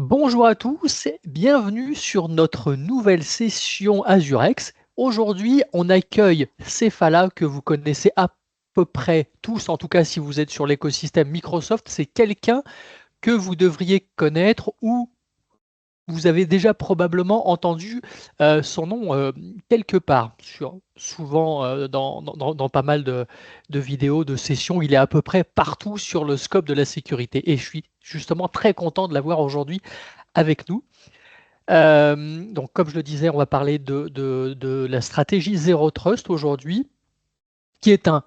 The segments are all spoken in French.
Bonjour à tous, bienvenue sur notre nouvelle session Azurex. Aujourd'hui, on accueille Cephala que vous connaissez à peu près tous, en tout cas si vous êtes sur l'écosystème Microsoft, c'est quelqu'un que vous devriez connaître ou vous avez déjà probablement entendu son nom quelque part, souvent dans pas mal de vidéos, de sessions. Il est à peu près partout sur le scope de la sécurité. Et je suis justement très content de l'avoir aujourd'hui avec nous. Donc, comme je le disais, on va parler de la stratégie Zero Trust aujourd'hui, qui est un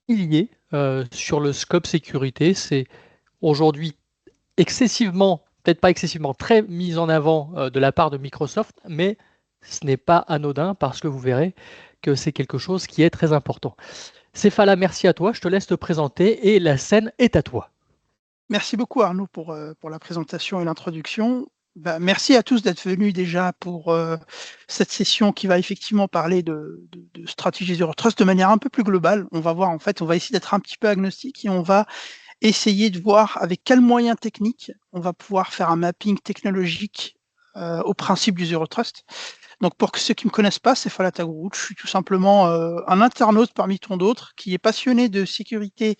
pilier sur le scope sécurité. C'est aujourd'hui excessivement, peut-être pas excessivement, très mis en avant de la part de Microsoft, mais ce n'est pas anodin parce que vous verrez que c'est quelque chose qui est très important. Céphala, merci à toi. Je te laisse te présenter et la scène est à toi. Merci beaucoup Arnaud pour la présentation et l'introduction. Merci à tous d'être venus déjà pour cette session qui va effectivement parler de stratégie Zero Trust de manière un peu plus globale. On va voir, en fait, on va essayer d'être un petit peu agnostique et on va essayer de voir avec quels moyens techniques on va pouvoir faire un mapping technologique au principe du Zero Trust. Donc pour ceux qui ne me connaissent pas, c'est Falata Guru. Je suis tout simplement un internaute parmi tant d'autres qui est passionné de sécurité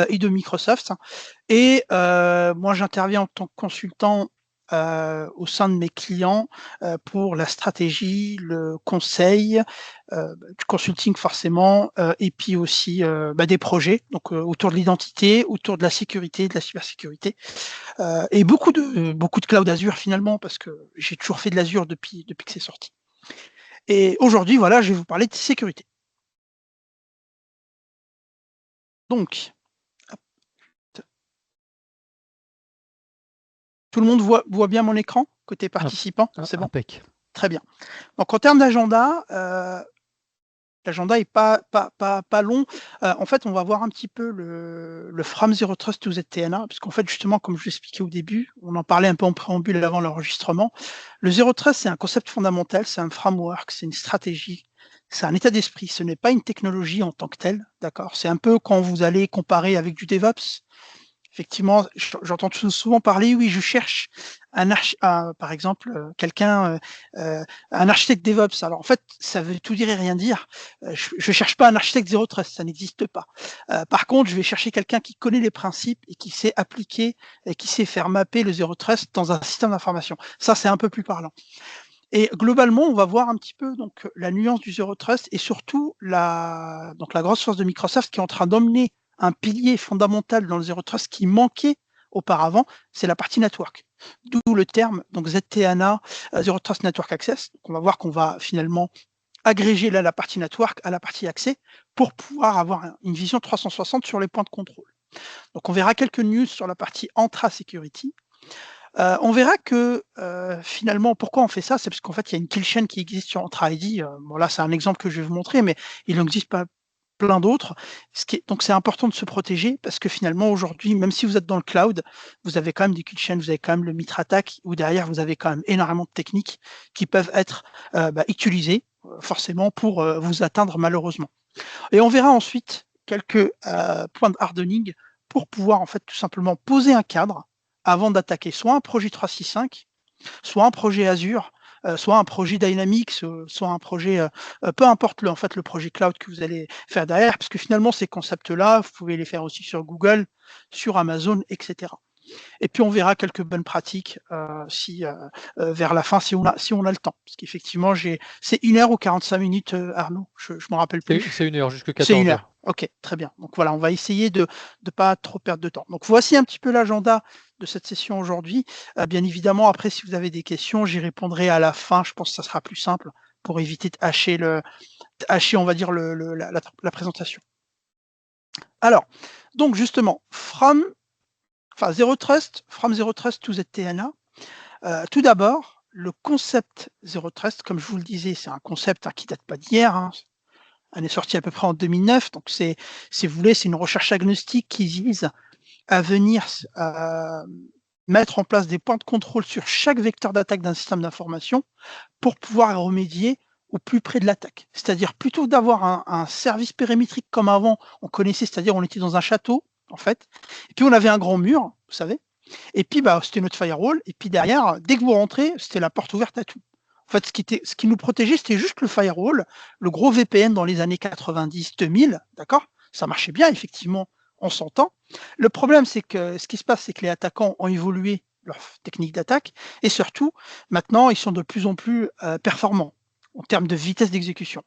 et de Microsoft. Et moi, j'interviens en tant que consultant au sein de mes clients pour la stratégie, le conseil, du consulting forcément, et puis aussi des projets, donc autour de l'identité, autour de la sécurité, de la cybersécurité, et beaucoup de cloud Azure finalement, parce que j'ai toujours fait de l'Azure depuis que c'est sorti. Et aujourd'hui, voilà, je vais vous parler de sécurité. Donc, tout le monde voit bien mon écran, côté participant, c'est bon? Impec. Très bien. Donc, en termes d'agenda, l'agenda est pas long. En fait, on va voir un petit peu le From Zero Trust to ZTNA, puisqu'en fait, justement, comme je l'expliquais au début, on en parlait un peu en préambule avant l'enregistrement. Le Zero Trust, c'est un concept fondamental, c'est un framework, c'est une stratégie, c'est un état d'esprit. Ce n'est pas une technologie en tant que telle, d'accord? C'est un peu quand vous allez comparer avec du DevOps. Effectivement, j'entends souvent parler, oui, je cherche par exemple, un architecte DevOps. Alors en fait, ça veut tout dire et rien dire. Je ne cherche pas un architecte Zero Trust, ça n'existe pas. Par contre, je vais chercher quelqu'un qui connaît les principes et qui sait appliquer et qui sait faire mapper le Zero Trust dans un système d'information. Ça, c'est un peu plus parlant. Et globalement, on va voir un petit peu donc la nuance du Zero Trust et surtout la grosse force de Microsoft qui est en train d'emmener un pilier fondamental dans le Zero Trust qui manquait auparavant, c'est la partie network. D'où le terme donc ZTNA, Zero Trust Network Access. Donc on va voir qu'on va finalement agréger là la partie network à la partie accès pour pouvoir avoir une vision 360 sur les points de contrôle. Donc on verra quelques news sur la partie intra-security. On verra que finalement, pourquoi on fait ça, c'est parce qu'en fait, il y a une kill chain qui existe sur Entra ID. Bon, là, c'est un exemple que je vais vous montrer, mais il en existe pas plein d'autres. Donc, c'est important de se protéger parce que finalement, aujourd'hui, même si vous êtes dans le cloud, vous avez quand même des kill chains, vous avez quand même le Mitre attack, où derrière, vous avez quand même énormément de techniques qui peuvent être utilisées forcément pour vous atteindre malheureusement. Et on verra ensuite quelques points de hardening pour pouvoir en fait tout simplement poser un cadre avant d'attaquer soit un projet 365, soit un projet Azure, soit un projet Dynamics, soit un projet, peu importe en fait le projet cloud que vous allez faire derrière, parce que finalement ces concepts-là, vous pouvez les faire aussi sur Google, sur Amazon, etc. Et puis on verra quelques bonnes pratiques si vers la fin, si on a le temps. Parce qu'effectivement, c'est 1 heure ou 45 minutes, Arnaud, je ne m'en rappelle C'est plus. 1 heure jusqu'à C'est 1 14 heures. heure. Ok, très bien. Donc voilà, on va essayer de ne pas trop perdre de temps. Donc voici un petit peu l'agenda de cette session aujourd'hui. Bien évidemment, après, si vous avez des questions, j'y répondrai à la fin. Je pense que ça sera plus simple pour éviter de hacher, on va dire, la présentation. Alors, donc justement, Zero Trust, from Zero Trust to ZTNA. Tout d'abord, le concept Zero Trust, comme je vous le disais, c'est un concept qui date pas d'hier. Elle est sortie à peu près en 2009. Donc, si vous voulez, c'est une recherche agnostique qui vise à venir mettre en place des points de contrôle sur chaque vecteur d'attaque d'un système d'information pour pouvoir remédier au plus près de l'attaque. C'est-à-dire, plutôt d'avoir un service périmétrique comme avant, on connaissait, c'est-à-dire on était dans un château, en fait, et puis on avait un grand mur, vous savez, Et puis, c'était notre firewall. Et puis derrière, dès que vous rentrez, c'était la porte ouverte à tout. En fait, ce qui nous protégeait, c'était juste le firewall, le gros VPN dans les années 90-2000, d'accord? Ça marchait bien, effectivement, on s'entend. Le problème, c'est que ce qui se passe, c'est que les attaquants ont évolué leur technique d'attaque, et surtout, maintenant, ils sont de plus en plus performants en termes de vitesse d'exécution.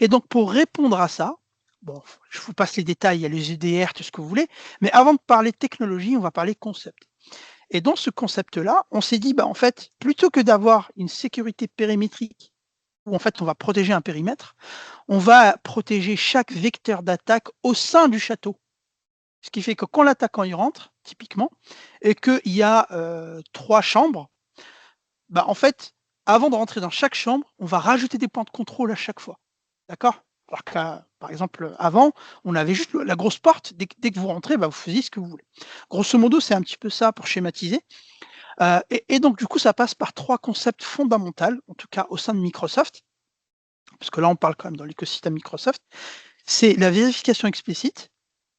Et donc, pour répondre à ça, bon, je vous passe les détails, il y a les EDR, tout ce que vous voulez, mais avant de parler de technologie, on va parler concept. Et dans ce concept-là, on s'est dit, en fait, plutôt que d'avoir une sécurité périmétrique où en fait on va protéger un périmètre, on va protéger chaque vecteur d'attaque au sein du château. Ce qui fait que quand l'attaquant y rentre, typiquement, et qu'il y a 3 chambres, en fait, avant de rentrer dans chaque chambre, on va rajouter des points de contrôle à chaque fois. D'accord? Alors que, par exemple, avant, on avait juste la grosse porte. Dès que vous rentrez, vous faisiez ce que vous voulez. Grosso modo, c'est un petit peu ça pour schématiser. Et donc, du coup, ça passe par 3 concepts fondamentaux, en tout cas au sein de Microsoft, parce que là, on parle quand même dans l'écosystème Microsoft. C'est la vérification explicite,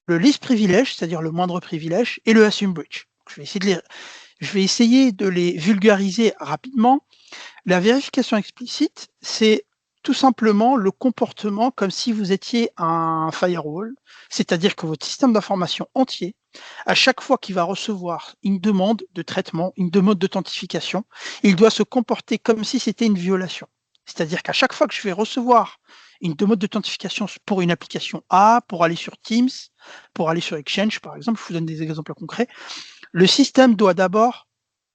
le least privilege, c'est-à-dire le moindre privilège, et le assume breach. Je vais essayer de les vulgariser rapidement. La vérification explicite, c'est tout simplement le comportement comme si vous étiez un firewall, c'est-à-dire que votre système d'information entier, à chaque fois qu'il va recevoir une demande de traitement, une demande d'authentification, il doit se comporter comme si c'était une violation. C'est-à-dire qu'à chaque fois que je vais recevoir une demande d'authentification pour une application A, pour aller sur Teams, pour aller sur Exchange, par exemple, je vous donne des exemples concrets, le système doit d'abord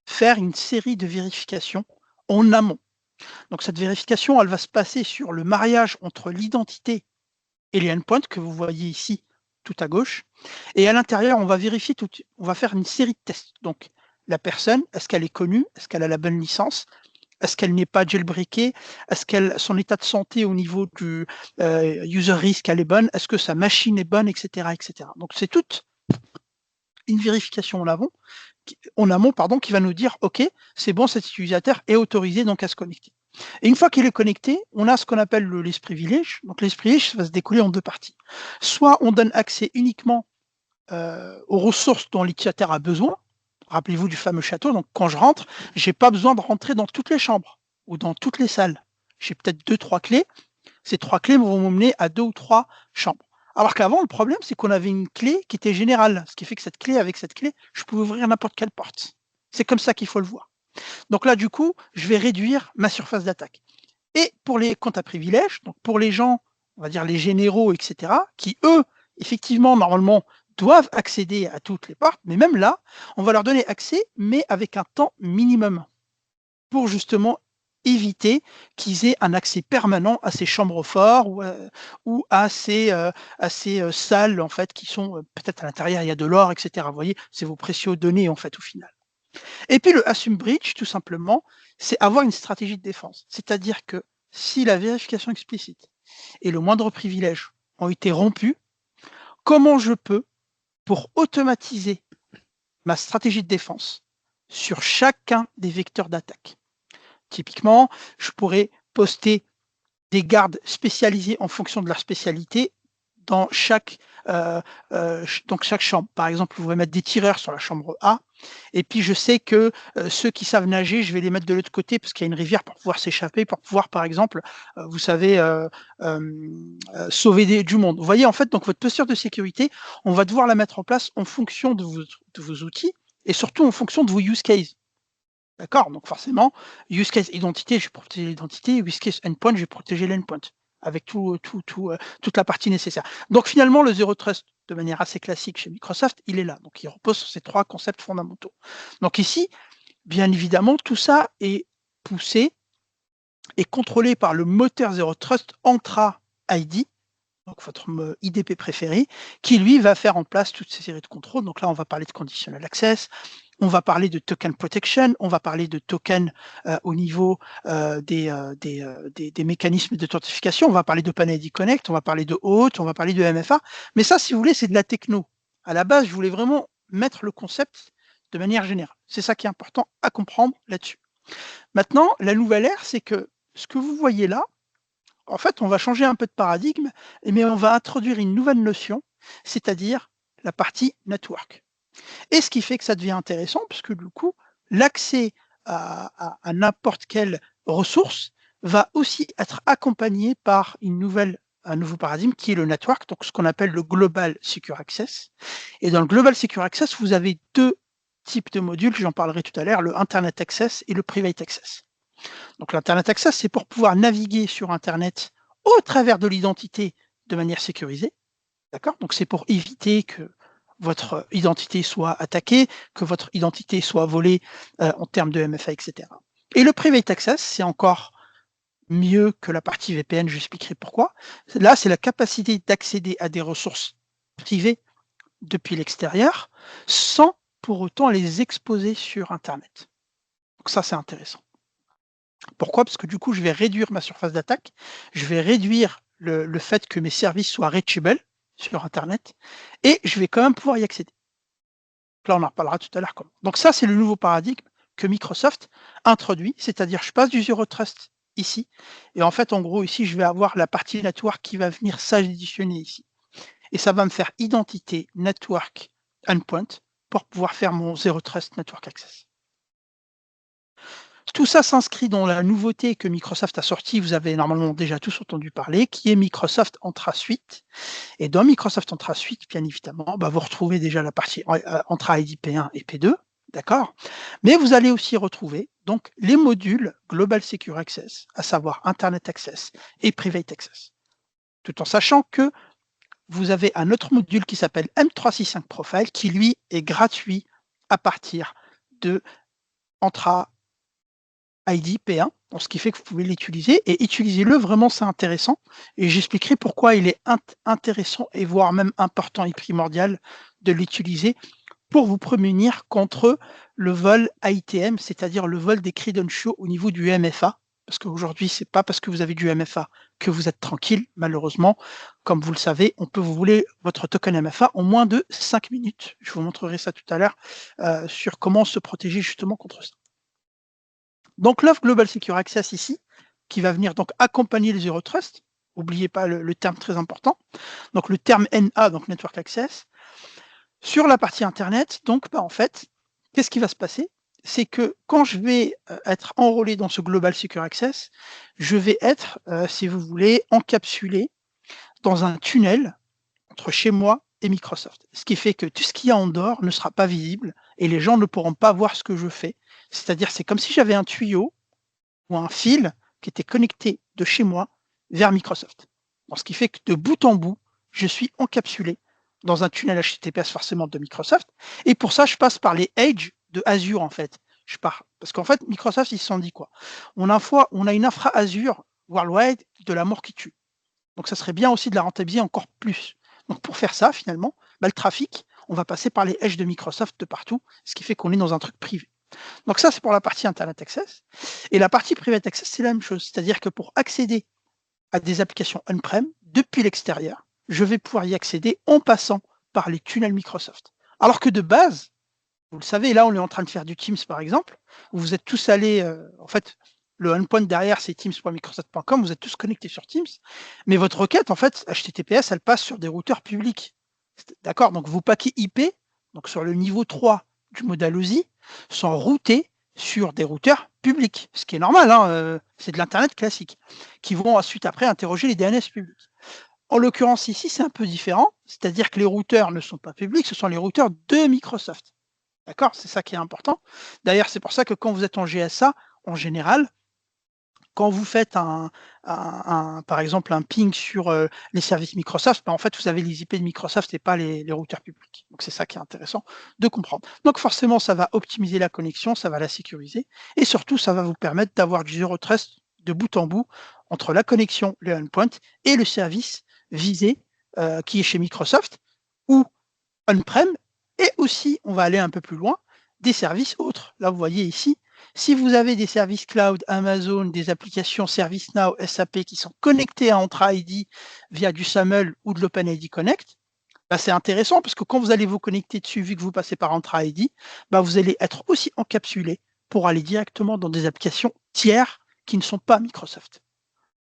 faire une série de vérifications en amont. Donc cette vérification, elle va se passer sur le mariage entre l'identité et les endpoints que vous voyez ici tout à gauche. Et à l'intérieur, on va vérifier on va faire une série de tests. Donc la personne, est-ce qu'elle est connue? Est-ce qu'elle a la bonne licence? Est-ce qu'elle n'est pas jailbreakée? Est-ce que son état de santé au niveau du user risk, elle est bonne? Est-ce que sa machine est bonne, etc., etc. Donc c'est toute une vérification en amont, qui va nous dire, OK, c'est bon, cet utilisateur est autorisé donc à se connecter. Et une fois qu'il est connecté, on a ce qu'on appelle le least privilege. Donc least privilege va se découler en 2 parties. Soit on donne accès uniquement aux ressources dont l'utilisateur a besoin. Rappelez-vous du fameux château. Donc quand je rentre, j'ai pas besoin de rentrer dans toutes les chambres ou dans toutes les salles. J'ai peut-être 2-3 clés. Ces 3 clés vont m'emmener à 2 ou 3 chambres. Alors qu'avant, le problème, c'est qu'on avait une clé qui était générale, ce qui fait que avec cette clé, je pouvais ouvrir n'importe quelle porte. C'est comme ça qu'il faut le voir. Donc là, du coup, je vais réduire ma surface d'attaque. Et pour les comptes à privilèges, donc pour les gens, on va dire les généraux, etc., qui, eux, effectivement, normalement, doivent accéder à toutes les portes, mais même là, on va leur donner accès, mais avec un temps minimum, pour justement éviter qu'ils aient un accès permanent à ces chambres forts ou à ces salles en fait qui sont peut-être à l'intérieur il y a de l'or, etc. Vous voyez, c'est vos précieux données en fait au final. Et puis le assume breach, tout simplement, c'est avoir une stratégie de défense. C'est-à-dire que si la vérification explicite et le moindre privilège ont été rompus, comment je peux, pour automatiser ma stratégie de défense sur chacun des vecteurs d'attaque? Typiquement, je pourrais poster des gardes spécialisés en fonction de leur spécialité dans chaque chambre. Par exemple, vous pouvez mettre des tireurs sur la chambre A, et puis je sais que ceux qui savent nager, je vais les mettre de l'autre côté parce qu'il y a une rivière pour pouvoir s'échapper, pour pouvoir, par exemple, vous savez, sauver du monde. Vous voyez, en fait, donc votre posture de sécurité, on va devoir la mettre en place en fonction de vos outils et surtout en fonction de vos use cases. D'accord? Donc forcément, use case identité, je vais protéger l'identité, use case endpoint, je vais protéger l'endpoint avec toute la partie nécessaire. Donc finalement, le Zero Trust, de manière assez classique chez Microsoft, il est là. Donc il repose sur ces 3 concepts fondamentaux. Donc ici, bien évidemment, tout ça est poussé et contrôlé par le moteur Zero Trust Entra ID, donc votre IDP préféré, qui lui va faire en place toutes ces séries de contrôles. Donc là, on va parler de conditional access, on va parler de token protection, on va parler de token au niveau des mécanismes d'authentification, on va parler de PAN-ID Connect, on va parler de OAuth, on va parler de MFA. Mais ça, si vous voulez, c'est de la techno. À la base, je voulais vraiment mettre le concept de manière générale. C'est ça qui est important à comprendre là-dessus. Maintenant, la nouvelle ère, c'est que ce que vous voyez là, en fait, on va changer un peu de paradigme, mais on va introduire une nouvelle notion, c'est-à-dire la partie network. Et ce qui fait que ça devient intéressant, puisque du coup, l'accès à n'importe quelle ressource va aussi être accompagné par un nouveau paradigme qui est le network, donc ce qu'on appelle le Global Secure Access. Et dans le Global Secure Access, vous avez deux types de modules, j'en parlerai tout à l'heure, le Internet Access et le Private Access. Donc l'Internet Access, c'est pour pouvoir naviguer sur Internet au travers de l'identité de manière sécurisée. D'accord? Donc c'est pour éviter que votre identité soit attaquée, que votre identité soit volée en termes de MFA, etc. Et le Private Access, c'est encore mieux que la partie VPN, je expliquerai pourquoi. Là, c'est la capacité d'accéder à des ressources privées depuis l'extérieur sans pour autant les exposer sur Internet. Donc ça, c'est intéressant. Pourquoi? Parce que du coup, je vais réduire ma surface d'attaque, je vais réduire le fait que mes services soient reachable sur Internet, et je vais quand même pouvoir y accéder. Là, on en reparlera tout à l'heure. Donc ça, c'est le nouveau paradigme que Microsoft introduit, c'est-à-dire je passe du Zero Trust ici, et en fait, en gros, ici, je vais avoir la partie network qui va venir s'additionner ici. Et ça va me faire identité network endpoint pour pouvoir faire mon Zero Trust Network Access. Tout ça s'inscrit dans la nouveauté que Microsoft a sortie, vous avez normalement déjà tous entendu parler, qui est Microsoft Entra Suite. Et dans Microsoft Entra Suite, bien évidemment, vous retrouvez déjà la partie Entra ID P1 et P2, d'accord? Mais vous allez aussi retrouver donc les modules Global Secure Access, à savoir Internet Access et Private Access. Tout en sachant que vous avez un autre module qui s'appelle M365 Profile, qui lui est gratuit à partir de Entra ID P1, ce qui fait que vous pouvez l'utiliser, et utilisez-le, vraiment c'est intéressant, et j'expliquerai pourquoi il est intéressant et voire même important et primordial de l'utiliser pour vous prémunir contre le vol AITM, c'est-à-dire le vol des credentials au niveau du MFA, parce qu'aujourd'hui c'est pas parce que vous avez du MFA que vous êtes tranquille, malheureusement. Comme vous le savez, on peut vous voler votre token MFA en moins de 5 minutes. Je vous montrerai ça tout à l'heure sur comment se protéger justement contre ça. Donc l'offre Global Secure Access ici, qui va venir donc accompagner les Zero Trust, n'oubliez pas le terme très important, donc le terme NA, donc Network Access, sur la partie Internet, donc en fait, qu'est-ce qui va se passer? C'est que quand je vais être enrôlé dans ce Global Secure Access, je vais être, si vous voulez, encapsulé dans un tunnel entre chez moi et Microsoft. Ce qui fait que tout ce qu'il y a en dehors ne sera pas visible et les gens ne pourront pas voir ce que je fais. C'est-à-dire, c'est comme si j'avais un tuyau ou un fil qui était connecté de chez moi vers Microsoft. Donc, ce qui fait que de bout en bout, je suis encapsulé dans un tunnel HTTPS forcément de Microsoft. Et pour ça, je passe par les edges de Azure en fait. Parce qu'en fait, Microsoft, ils se sont dit quoi? On a une infra Azure worldwide de la mort qui tue. Donc ça serait bien aussi de la rentabiliser encore plus. Donc pour faire ça, finalement, le trafic, on va passer par les edges de Microsoft de partout, ce qui fait qu'on est dans un truc privé. Donc ça, c'est pour la partie Internet Access. Et la partie Private Access, c'est la même chose. C'est-à-dire que pour accéder à des applications on-prem depuis l'extérieur, je vais pouvoir y accéder en passant par les tunnels Microsoft. Alors que de base, vous le savez, là, on est en train de faire du Teams, par exemple, où vous êtes tous allés, en fait, le endpoint derrière, c'est teams.microsoft.com, vous êtes tous connectés sur Teams, mais votre requête, en fait, HTTPS, elle passe sur des routeurs publics. D'accord? Donc, vos paquets IP, donc sur le niveau 3 du modèle OSI, sont routés sur des routeurs publics, ce qui est normal, hein, c'est de l'Internet classique, qui vont ensuite après interroger les DNS publics. En l'occurrence ici, c'est un peu différent, c'est-à-dire que les routeurs ne sont pas publics, ce sont les routeurs de Microsoft. D'accord? C'est ça qui est important. D'ailleurs, c'est pour ça que quand vous êtes en GSA, en général, quand vous faites par exemple un ping sur les services Microsoft, en fait, vous avez les IP de Microsoft et pas les routeurs publics. Donc, c'est ça qui est intéressant de comprendre. Donc, forcément, ça va optimiser la connexion, ça va la sécuriser et surtout, ça va vous permettre d'avoir du Zero Trust de bout en bout entre la connexion, le endpoint et le service visé qui est chez Microsoft ou on-prem, et aussi, on va aller un peu plus loin, des services autres. Là, vous voyez ici, si vous avez des services cloud, Amazon, des applications ServiceNow, SAP qui sont connectés à Entra ID via du SAML ou de l'OpenID Connect, c'est intéressant parce que quand vous allez vous connecter dessus, vu que vous passez par Entra ID, vous allez être aussi encapsulé pour aller directement dans des applications tiers qui ne sont pas Microsoft.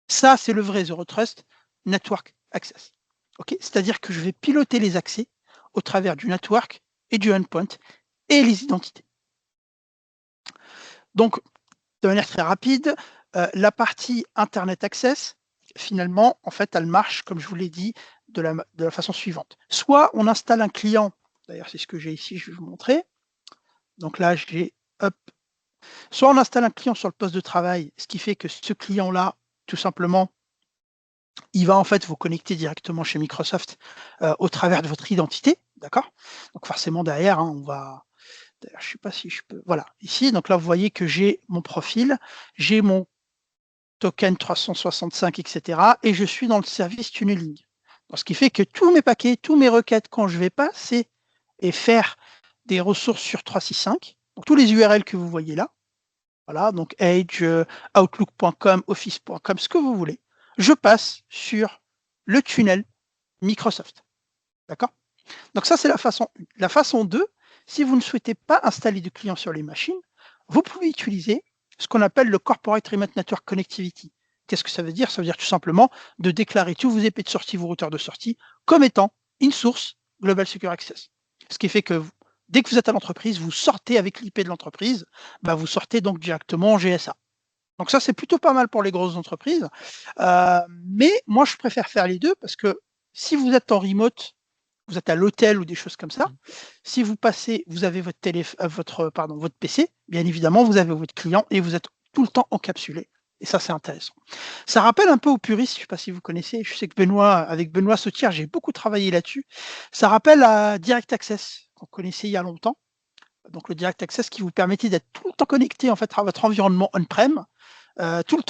Ça, c'est le vrai Zero Trust Network Access. Okay? C'est-à-dire que je vais piloter les accès au travers du network et du endpoint et les identités. Donc, de manière très rapide, la partie Internet Access, finalement, en fait, elle marche, comme je vous l'ai dit, de la façon suivante. Soit on installe un client, d'ailleurs c'est ce que j'ai ici, je vais vous montrer. Donc là, j'ai, hop, soit on installe un client sur le poste de travail, ce qui fait que ce client-là, tout simplement, il va en fait vous connecter directement chez Microsoft au travers de votre identité, d'accord? Donc forcément derrière, hein, on va, d'ailleurs je sais pas si je peux, voilà, ici, donc là vous voyez que j'ai mon profil, j'ai mon token 365, etc. Et je suis dans le service tunneling. Donc, ce qui fait que tous mes paquets, tous mes requêtes, quand je vais passer et faire des ressources sur 365, donc tous les URL que vous voyez là, voilà, donc Edge, Outlook.com, Office.com, ce que vous voulez, je passe sur le tunnel Microsoft. D'accord? Donc ça, c'est la façon 1. La façon 2, si vous ne souhaitez pas installer de clients sur les machines, vous pouvez utiliser ce qu'on appelle le Corporate Remote Network Connectivity. Qu'est-ce que ça veut dire? Ça veut dire tout simplement de déclarer tous vos IP de sortie, vos routeurs de sortie, comme étant une source Global Secure Access. Ce qui fait que dès que vous êtes à l'entreprise, vous sortez avec l'IP de l'entreprise, vous sortez donc directement en GSA. Donc ça, c'est plutôt pas mal pour les grosses entreprises. Mais moi, je préfère faire les deux parce que si vous êtes en remote, vous êtes à l'hôtel ou des choses comme ça, si vous passez, vous avez votre PC, bien évidemment, vous avez votre client et vous êtes tout le temps encapsulé. Et ça, c'est intéressant. Ça rappelle un peu au Puris, je ne sais pas si vous connaissez, je sais que avec Benoît Sautière, j'ai beaucoup travaillé là-dessus. Ça rappelle à Direct Access, qu'on connaissait il y a longtemps. Donc le Direct Access qui vous permettait d'être tout le temps connecté en fait à votre environnement on-prem, tout le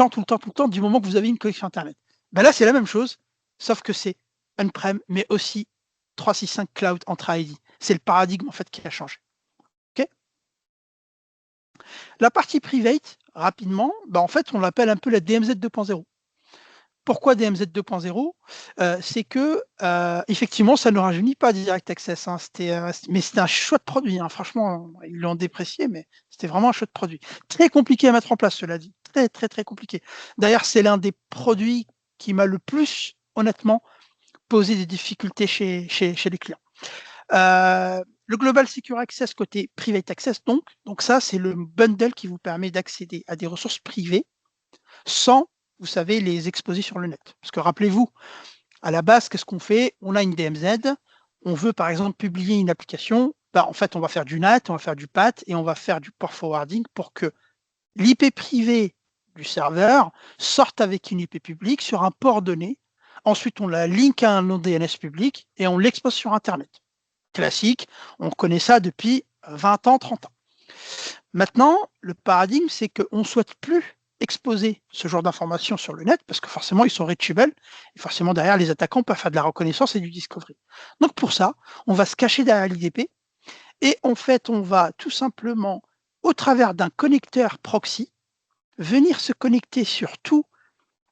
temps, du moment que vous avez une connexion Internet. Là, c'est la même chose, sauf que c'est on-prem, mais aussi 365 Cloud entre ID. C'est le paradigme en fait qui a changé. Okay, la partie private, rapidement, en fait, on l'appelle un peu la DMZ 2.0. Pourquoi DMZ 2.0? C'est que effectivement, ça ne rajeunit pas Direct Access. Hein. Mais c'était un chouette produit. Hein. Franchement, ils l'ont déprécié, mais c'était vraiment un chouette produit. Très compliqué à mettre en place, cela dit. Très, très, très compliqué. D'ailleurs, c'est l'un des produits qui m'a le plus, honnêtement, posé des difficultés chez les clients. Le Global Secure Access côté Private Access, donc ça, c'est le bundle qui vous permet d'accéder à des ressources privées sans, vous savez, les exposer sur le net. Parce que rappelez-vous, à la base, qu'est-ce qu'on fait? On a une DMZ, on veut par exemple publier une application, en fait, on va faire du NAT, on va faire du PAT et on va faire du port forwarding pour que l'IP privé du serveur sorte avec une IP publique sur un port donné. Ensuite, on la link à un nom DNS public et on l'expose sur Internet. Classique, on connaît ça depuis 20 ans, 30 ans. Maintenant, le paradigme, c'est qu'on ne souhaite plus exposer ce genre d'informations sur le net parce que forcément, ils sont reachable et forcément, derrière, les attaquants peuvent faire de la reconnaissance et du discovery. Donc, pour ça, on va se cacher derrière l'IDP et en fait, on va tout simplement, au travers d'un connecteur proxy, venir se connecter sur tous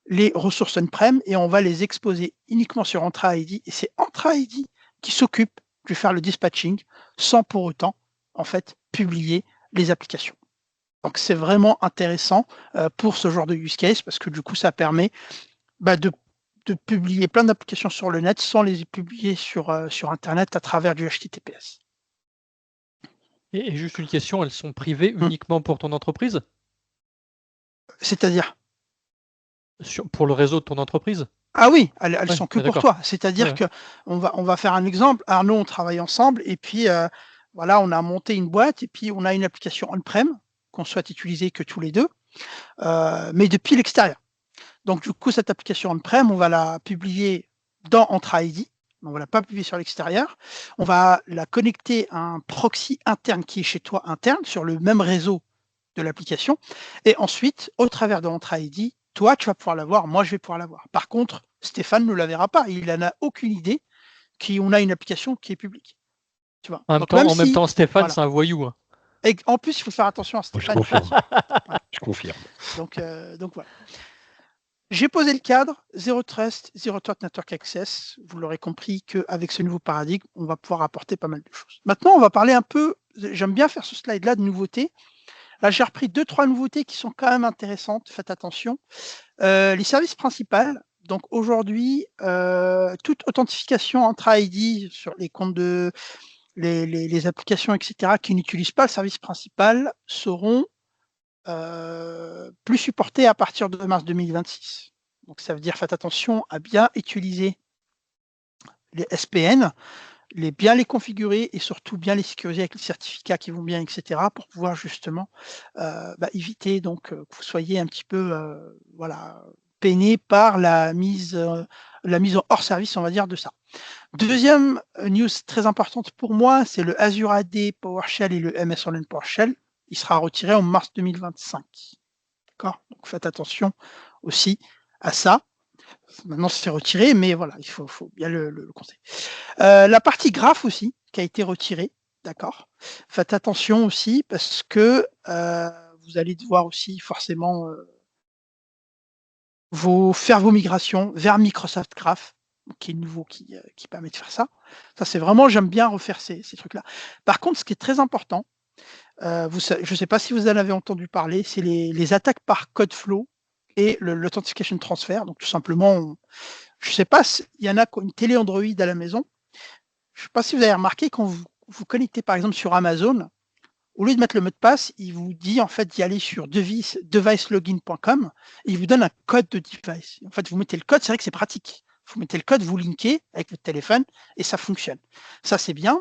les ressources on-prem et on va les exposer uniquement sur Entra ID et c'est Entra ID qui s'occupe de faire le dispatching sans pour autant, en fait, publier les applications. Donc c'est vraiment intéressant pour ce genre de use case parce que du coup ça permet de publier plein d'applications sur le net sans les publier sur Internet à travers du HTTPS. Et juste une question, elles sont privées uniquement pour ton entreprise? C'est-à-dire? Pour le réseau de ton entreprise? Ah oui, elles sont que pour toi. C'est-à-dire ouais. on va faire un exemple. Arnaud, on travaille ensemble et puis voilà, on a monté une boîte et puis on a une application on-prem qu'on souhaite utiliser que tous les deux, mais depuis l'extérieur. Donc du coup, cette application on-prem, on va la publier dans Entra ID. On va la pas publier sur l'extérieur. On va la connecter à un proxy interne qui est chez toi interne sur le même réseau de l'application. Et ensuite, au travers de Entra ID, toi, tu vas pouvoir la voir, moi, je vais pouvoir la voir. Par contre, Stéphane ne la verra pas. Il n'en a aucune idée qu'on a une application qui est publique. Tu vois. En même temps, Stéphane, voilà. C'est un voyou. Hein. Et en plus, il faut faire attention à Stéphane. Je confirme. Voilà. Je confirme. Donc voilà. J'ai posé le cadre, Zero Trust, Zero Trust Network Access. Vous l'aurez compris qu'avec ce nouveau paradigme, on va pouvoir apporter pas mal de choses. Maintenant, on va parler un peu, j'aime bien faire ce slide-là de nouveautés. Là, j'ai repris 2-3 nouveautés qui sont quand même intéressantes, faites attention. Les services principaux, donc aujourd'hui, toute authentification entre ID sur les comptes de les applications, etc., qui n'utilisent pas le service principal seront plus supportées à partir de mars 2026. Donc ça veut dire faites attention à bien utiliser les SPN, bien les configurer et surtout bien les sécuriser avec les certificats qui vont bien, etc., pour pouvoir justement éviter donc que vous soyez un petit peu peiné par la mise en hors service, on va dire, de ça. Deuxième news très importante pour moi, c'est le Azure AD PowerShell et le MS Online PowerShell. Il sera retiré en mars 2025. D'accord? Donc faites attention aussi à ça. Maintenant, c'est retiré, mais voilà, il faut bien le conseiller. La partie graph aussi, qui a été retirée, d'accord. Faites attention aussi, parce que vous allez devoir aussi forcément faire vos migrations vers Microsoft Graph, qui est nouveau, qui permet de faire ça. Ça, c'est vraiment, j'aime bien refaire ces trucs-là. Par contre, ce qui est très important, je ne sais pas si vous en avez entendu parler, c'est les attaques par code flow et l'authentication transfer. Donc, tout simplement, je ne sais pas, il y en a qui ont une télé Android à la maison. Je ne sais pas si vous avez remarqué, quand vous connectez par exemple sur Amazon, au lieu de mettre le mot de passe, il vous dit en fait d'y aller sur devicelogin.com et il vous donne un code de device. En fait, vous mettez le code, c'est vrai que c'est pratique. Vous mettez le code, vous linkez avec votre téléphone et ça fonctionne. Ça, c'est bien.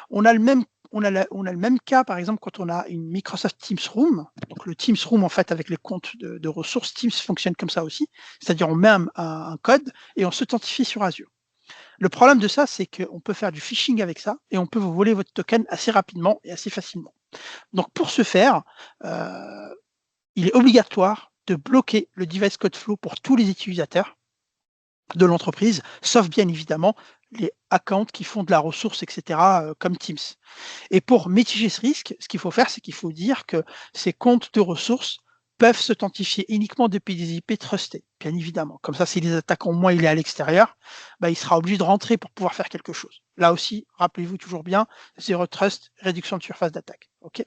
On a le même cas, par exemple, quand on a une Microsoft Teams Room. Donc, le Teams Room, en fait, avec les comptes de ressources, Teams fonctionne comme ça aussi. C'est-à-dire, on met un code et on s'authentifie sur Azure. Le problème de ça, c'est qu'on peut faire du phishing avec ça et on peut vous voler votre token assez rapidement et assez facilement. Donc, pour ce faire, il est obligatoire de bloquer le device code flow pour tous les utilisateurs de l'entreprise, sauf bien évidemment les accounts qui font de la ressource, etc., comme Teams. Et pour mitiger ce risque, ce qu'il faut faire, c'est qu'il faut dire que ces comptes de ressources peuvent s'authentifier uniquement depuis des IP trustés, bien évidemment. Comme ça, si les attaquants, moins il est à l'extérieur, il sera obligé de rentrer pour pouvoir faire quelque chose. Là aussi, rappelez-vous toujours bien, Zero Trust, réduction de surface d'attaque. Okay.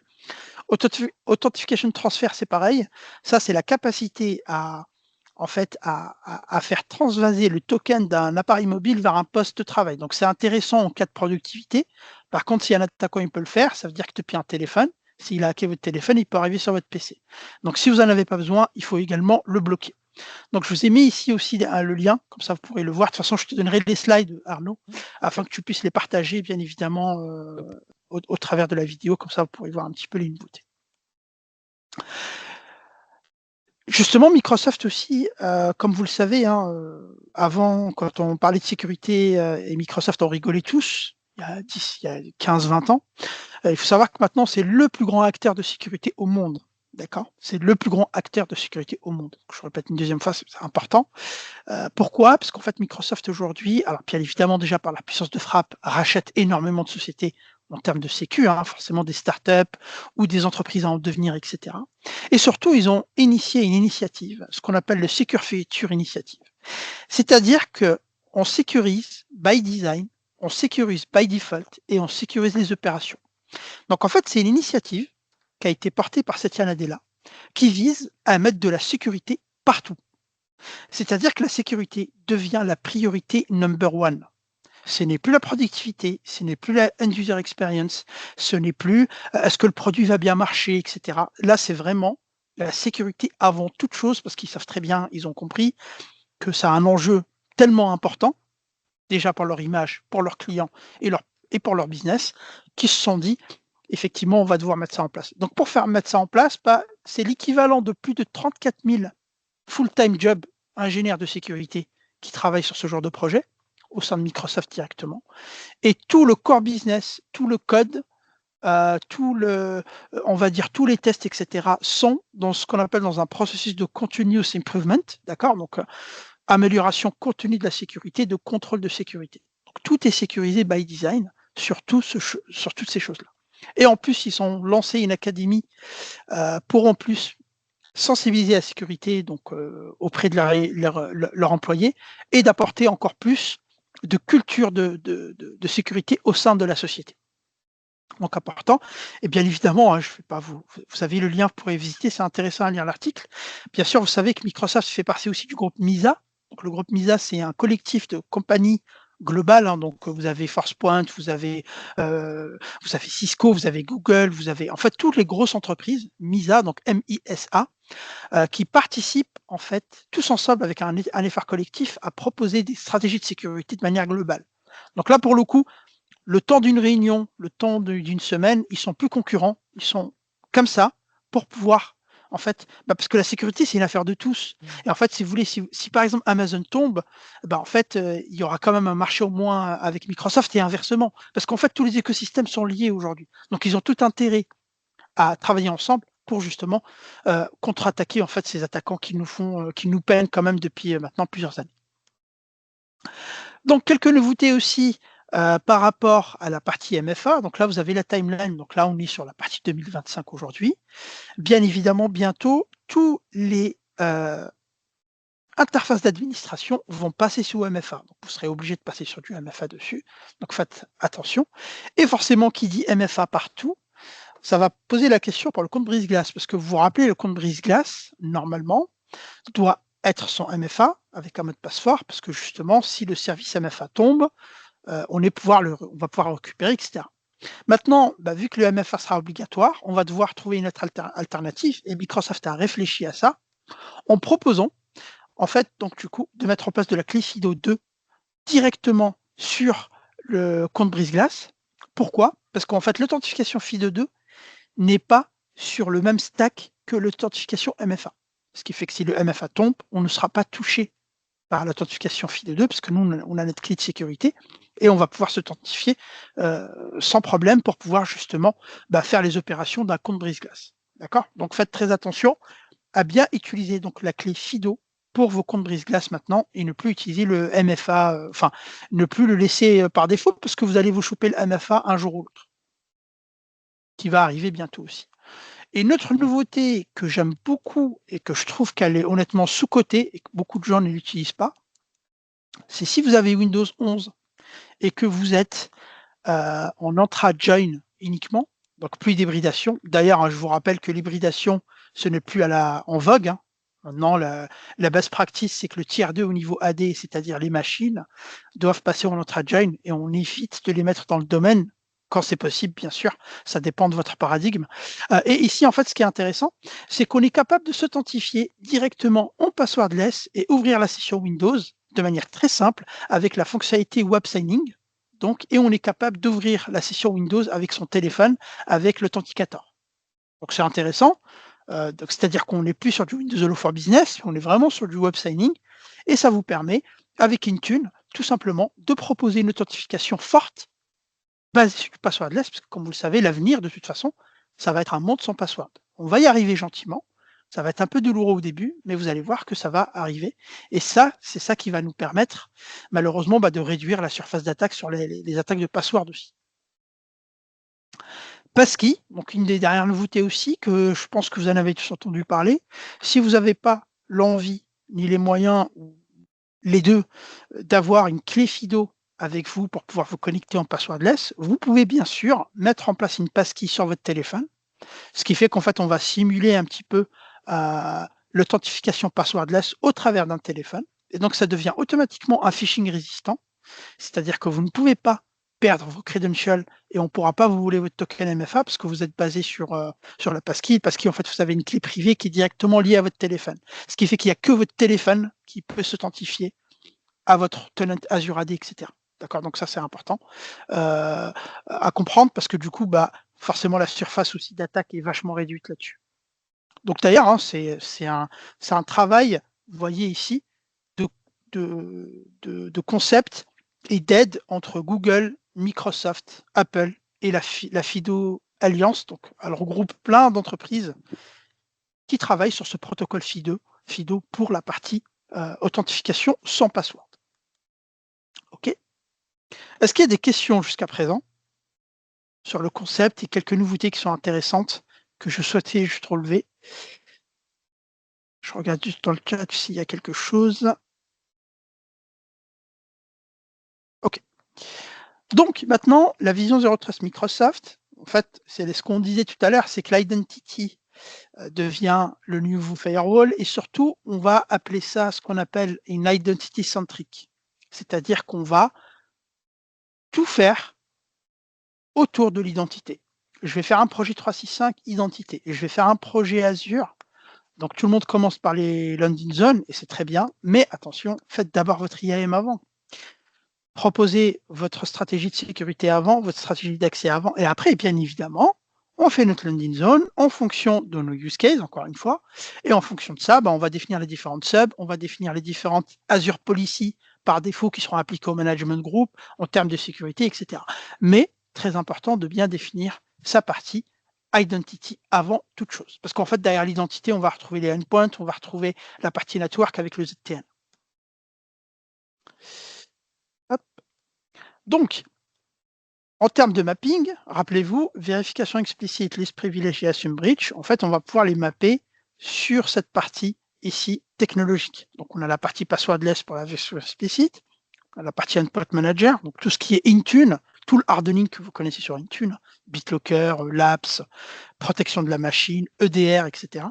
Authentification Transfer, c'est pareil. Ça, c'est la capacité à faire transvaser le token d'un appareil mobile vers un poste de travail. Donc, c'est intéressant en cas de productivité. Par contre, si un attaquant il peut le faire, ça veut dire que depuis un téléphone, s'il a hacké votre téléphone, il peut arriver sur votre PC. Donc, si vous n'en avez pas besoin, il faut également le bloquer. Donc, je vous ai mis ici aussi le lien, comme ça vous pourrez le voir. De toute façon, je te donnerai les slides, Arnaud, afin que tu puisses les partager, bien évidemment, au travers de la vidéo. Comme ça, vous pourrez voir un petit peu les nouveautés. Justement, Microsoft aussi, comme vous le savez, avant, quand on parlait de sécurité et Microsoft, on rigolait tous, il y a 15-20 ans. Il faut savoir que maintenant, c'est le plus grand acteur de sécurité au monde. D'accord? C'est le plus grand acteur de sécurité au monde. Donc, je répète une deuxième fois, c'est important. Pourquoi? Parce qu'en fait, Microsoft aujourd'hui, alors bien évidemment déjà par la puissance de frappe, rachète énormément de sociétés en termes de sécu, forcément des startups ou des entreprises en devenir, etc. Et surtout, ils ont initié une initiative, ce qu'on appelle le Secure Feature Initiative. C'est-à-dire que on sécurise by design, on sécurise by default et on sécurise les opérations. Donc en fait, c'est une initiative qui a été portée par Satya Nadella qui vise à mettre de la sécurité partout. C'est-à-dire que la sécurité devient la priorité number one. Ce n'est plus la productivité, ce n'est plus la end-user experience, ce n'est plus est-ce que le produit va bien marcher, etc. Là, c'est vraiment la sécurité avant toute chose, parce qu'ils savent très bien, ils ont compris que ça a un enjeu tellement important, déjà pour leur image, pour leurs clients et pour leur business, qu'ils se sont dit, effectivement, on va devoir mettre ça en place. Donc, pour mettre ça en place, c'est l'équivalent de plus de 34 000 full-time job ingénieurs de sécurité qui travaillent sur ce genre de projet au sein de Microsoft directement. Et tout le core business, tout le code, on va dire tous les tests, etc., sont dans ce qu'on appelle dans un processus de continuous improvement, d'accord? Donc, amélioration continue de la sécurité, de contrôle de sécurité. Donc, tout est sécurisé by design sur toutes ces choses-là. Et en plus, ils ont lancé une académie pour en plus sensibiliser à la sécurité donc, auprès de leurs employés et d'apporter encore plus de culture de sécurité au sein de la société. Donc important. Et bien évidemment, je fais pas vous avez le lien, vous pourrez visiter, c'est intéressant à lire l'article. Bien sûr, vous savez que Microsoft fait partie aussi du groupe MISA. Donc le groupe MISA, c'est un collectif de compagnies global, hein, donc vous avez Forcepoint, vous avez Cisco, vous avez Google, vous avez en fait toutes les grosses entreprises, MISA, donc MISA, qui participent en fait tous ensemble avec un effort collectif à proposer des stratégies de sécurité de manière globale. Donc là, pour le coup, le temps d'une réunion, le temps d'une semaine, ils sont plus concurrents, ils sont comme ça pour pouvoir, en fait, parce que la sécurité, c'est une affaire de tous. Et en fait, si vous voulez, si par exemple Amazon tombe, en fait, il y aura quand même un marché au moins avec Microsoft et inversement. Parce qu'en fait, tous les écosystèmes sont liés aujourd'hui. Donc, ils ont tout intérêt à travailler ensemble pour justement contre-attaquer en fait ces attaquants qui nous peinent quand même depuis maintenant plusieurs années. Donc, quelques nouveautés aussi par rapport à la partie MFA. Donc là, vous avez la timeline. Donc là, on est sur la partie 2025 aujourd'hui. Bien évidemment, bientôt, tous les interfaces d'administration vont passer sous MFA. Donc, vous serez obligé de passer sur du MFA dessus. Donc, faites attention. Et forcément, qui dit MFA partout, ça va poser la question pour le compte brise-glace. Parce que vous vous rappelez, le compte brise-glace, normalement, doit être son MFA avec un mot de passe fort. Parce que justement, si le service MFA tombe, on va pouvoir le récupérer, etc. Maintenant, vu que le MFA sera obligatoire, on va devoir trouver une autre alternative et Microsoft a réfléchi à ça en proposant, en fait, donc du coup, de mettre en place de la clé FIDO2 directement sur le compte brise-glace. Pourquoi? Parce qu'en fait, l'authentification FIDO2 n'est pas sur le même stack que l'authentification MFA. Ce qui fait que si le MFA tombe, on ne sera pas touché par l'authentification FIDO2, parce que nous, on a notre clé de sécurité, et on va pouvoir s'authentifier sans problème pour pouvoir justement faire les opérations d'un compte brise-glace. D'accord? Donc faites très attention à bien utiliser donc la clé FIDO pour vos comptes brise-glace maintenant, et ne plus utiliser le MFA, ne plus le laisser par défaut, parce que vous allez vous choper le MFA un jour ou l'autre, qui va arriver bientôt aussi. Et une autre nouveauté que j'aime beaucoup et que je trouve qu'elle est honnêtement sous-cotée et que beaucoup de gens ne l'utilisent pas, c'est si vous avez Windows 11 et que vous êtes en intra-join uniquement, donc plus d'hybridation. D'ailleurs, je vous rappelle que l'hybridation, ce n'est plus en vogue. Hein. Maintenant, la best practice, c'est que le tier 2 au niveau AD, c'est-à-dire les machines, doivent passer en intra-join et on évite de les mettre dans le domaine quand c'est possible, bien sûr, ça dépend de votre paradigme. Et ici, en fait, ce qui est intéressant, c'est qu'on est capable de s'authentifier directement en passwordless et ouvrir la session Windows de manière très simple avec la fonctionnalité Web Signing. Donc, et on est capable d'ouvrir la session Windows avec son téléphone avec l'authenticator. Donc, c'est intéressant. C'est-à-dire qu'on n'est plus sur du Windows Hello for Business, on est vraiment sur du Web Signing et ça vous permet, avec Intune, tout simplement de proposer une authentification forte basée sur du passwordless, parce que comme vous le savez, l'avenir, de toute façon, ça va être un monde sans password. On va y arriver gentiment, ça va être un peu douloureux au début, mais vous allez voir que ça va arriver. Et ça, c'est ça qui va nous permettre, malheureusement, de réduire la surface d'attaque sur les attaques de password aussi. Passkey, donc une des dernières nouveautés aussi, que je pense que vous en avez tous entendu parler. Si vous n'avez pas l'envie, ni les moyens, ou les deux, d'avoir une clé FIDO avec vous pour pouvoir vous connecter en passwordless, vous pouvez bien sûr mettre en place une passkey sur votre téléphone, ce qui fait qu'en fait, on va simuler un petit peu l'authentification passwordless au travers d'un téléphone. Et donc, ça devient automatiquement un phishing résistant, c'est-à-dire que vous ne pouvez pas perdre vos credentials et on ne pourra pas vous voler votre token MFA parce que vous êtes basé sur la passkey, parce qu'en fait, vous avez une clé privée qui est directement liée à votre téléphone. Ce qui fait qu'il n'y a que votre téléphone qui peut s'authentifier à votre tenant Azure AD, etc. D'accord? Donc ça, c'est important à comprendre parce que du coup, forcément, la surface aussi d'attaque est vachement réduite là-dessus. Donc d'ailleurs, hein, c'est un travail, vous voyez ici, de concept et d'aide entre Google, Microsoft, Apple et la FIDO Alliance. Donc, elle regroupe plein d'entreprises qui travaillent sur ce protocole FIDO pour la partie authentification sans password. OK. Est-ce qu'il y a des questions jusqu'à présent sur le concept et quelques nouveautés qui sont intéressantes que je souhaitais juste relever? Je regarde juste dans le chat s'il y a quelque chose. OK. Donc maintenant, la vision Zero Trust Microsoft, en fait, c'est ce qu'on disait tout à l'heure, c'est que l'identity devient le nouveau firewall et surtout, on va appeler ça ce qu'on appelle une identity centric. C'est-à-dire qu'on va tout faire autour de l'identité. Je vais faire un projet 365 identité et je vais faire un projet Azure. Donc tout le monde commence par les landing zones et c'est très bien, mais attention, faites d'abord votre IAM avant. Proposez votre stratégie de sécurité avant, votre stratégie d'accès avant, et après, bien évidemment, on fait notre landing zone en fonction de nos use cases, encore une fois, et en fonction de ça, on va définir les différentes subs, on va définir les différentes Azure Policy par défaut qui seront appliquées au management group en termes de sécurité, etc. Mais, très important de bien définir sa partie identity avant toute chose. Parce qu'en fait, derrière l'identité, on va retrouver les endpoints, on va retrouver la partie network avec le ZTN. Hop. Donc, en termes de mapping, rappelez-vous, vérification explicite, list privilege et assume breach, en fait, on va pouvoir les mapper sur cette partie ici technologique. Donc, on a la partie passwordless pour la version explicite, on a la partie endpoint manager, donc tout ce qui est Intune, tout le hardening que vous connaissez sur Intune, BitLocker, Labs, protection de la machine, EDR, etc.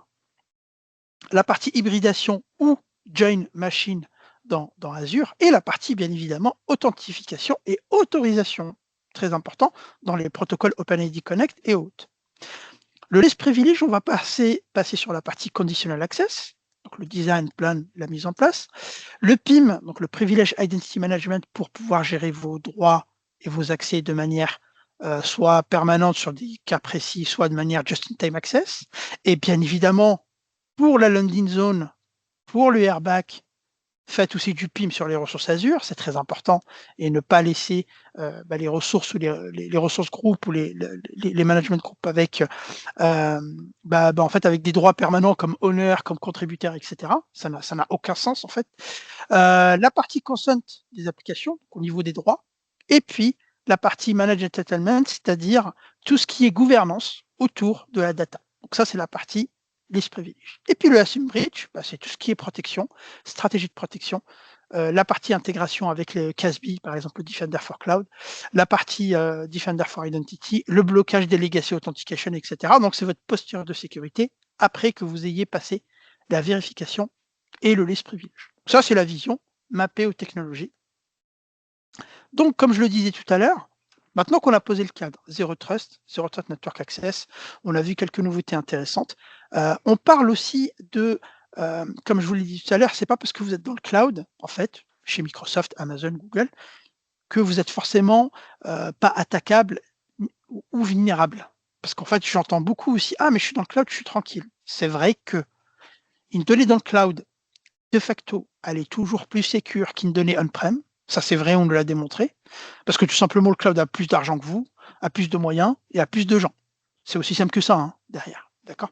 La partie hybridation ou join machine dans Azure, et la partie, bien évidemment, authentification et autorisation, très important, dans les protocoles OpenID Connect et autres. Le list privilege, on va passer sur la partie conditional access, donc le design, plan, la mise en place. Le PIM, donc le Privilege Identity Management, pour pouvoir gérer vos droits et vos accès de manière soit permanente sur des cas précis, soit de manière just-in-time access. Et bien évidemment, pour la landing zone, pour le airbag, faites aussi du PIM sur les ressources Azure, c'est très important, et ne pas laisser les ressources ou les ressources groupes ou les management groupes avec en fait avec des droits permanents comme owner, comme contributeur, etc. Ça n'a aucun sens en fait. La partie consent des applications au niveau des droits, et puis la partie manage entitlement, c'est-à-dire tout ce qui est gouvernance autour de la data. Donc ça, c'est la partie list privilege. Et puis le assume breach, c'est tout ce qui est protection, stratégie de protection, la partie intégration avec le CASB, par exemple le Defender for Cloud, la partie Defender for Identity, le blocage des legacy authentication, etc. Donc c'est votre posture de sécurité après que vous ayez passé la vérification et le list privilege. Ça, c'est la vision mappée aux technologies. Donc, comme je le disais tout à l'heure, maintenant qu'on a posé le cadre, Zero Trust Network Access, on a vu quelques nouveautés intéressantes. On parle aussi de, comme je vous l'ai dit tout à l'heure, c'est pas parce que vous êtes dans le cloud, en fait, chez Microsoft, Amazon, Google, que vous êtes forcément pas attaquable ou vulnérable. Parce qu'en fait, j'entends beaucoup aussi, mais je suis dans le cloud, je suis tranquille. C'est vrai que une donnée dans le cloud, de facto, elle est toujours plus sécure qu'une donnée on-prem. Ça, c'est vrai, on nous l'a démontré. Parce que tout simplement, le cloud a plus d'argent que vous, a plus de moyens et a plus de gens. C'est aussi simple que ça, derrière. D'accord.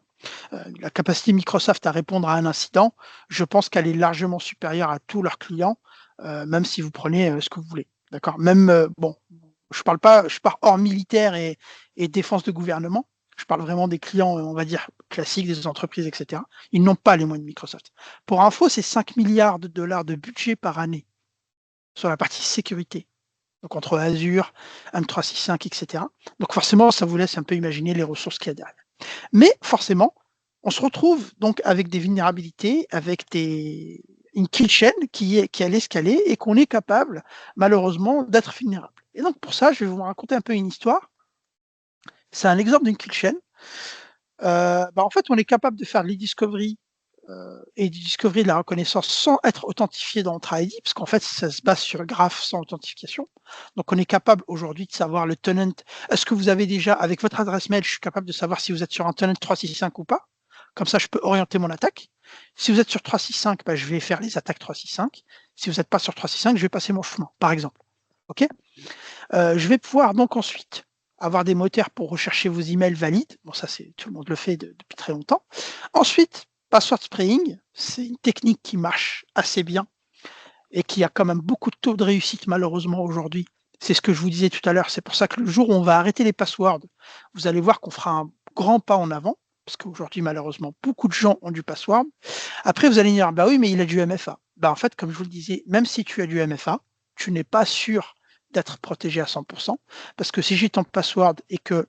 La capacité Microsoft à répondre à un incident, je pense qu'elle est largement supérieure à tous leurs clients, même si vous prenez ce que vous voulez. D'accord. Même, je parle hors militaire et défense de gouvernement. Je parle vraiment des clients, on va dire, classiques, des entreprises, etc. Ils n'ont pas les moyens de Microsoft. Pour info, c'est 5 milliards de dollars de budget par année sur la partie sécurité. Donc entre Azure, M365, etc. Donc forcément, ça vous laisse un peu imaginer les ressources qu'il y a derrière. Mais forcément, on se retrouve donc avec des vulnérabilités, avec une kill chain qui allait escaler et qu'on est capable, malheureusement, d'être vulnérable. Et donc pour ça, je vais vous raconter un peu une histoire. C'est un exemple d'une kill chain. En fait, on est capable de faire l'e-discovery et du discovery de la reconnaissance sans être authentifié dans notre ID, parce qu'en fait, ça se base sur graph sans authentification. Donc, on est capable aujourd'hui de savoir le tenant. Est-ce que vous avez déjà, avec votre adresse mail, je suis capable de savoir si vous êtes sur un tenant 365 ou pas. Comme ça, je peux orienter mon attaque. Si vous êtes sur 365, je vais faire les attaques 365. Si vous n'êtes pas sur 365, je vais passer mon chemin, par exemple. OK. Je vais pouvoir donc ensuite avoir des moteurs pour rechercher vos emails valides. Bon, ça, tout le monde le fait depuis très longtemps. Ensuite, password spraying, c'est une technique qui marche assez bien et qui a quand même beaucoup de taux de réussite malheureusement aujourd'hui. C'est ce que je vous disais tout à l'heure. C'est pour ça que le jour où on va arrêter les passwords, vous allez voir qu'on fera un grand pas en avant, parce qu'aujourd'hui, malheureusement, beaucoup de gens ont du password. Après, vous allez dire, oui, mais il a du MFA. En fait, comme je vous le disais, même si tu as du MFA, tu n'es pas sûr d'être protégé à 100%, parce que si j'ai ton password et que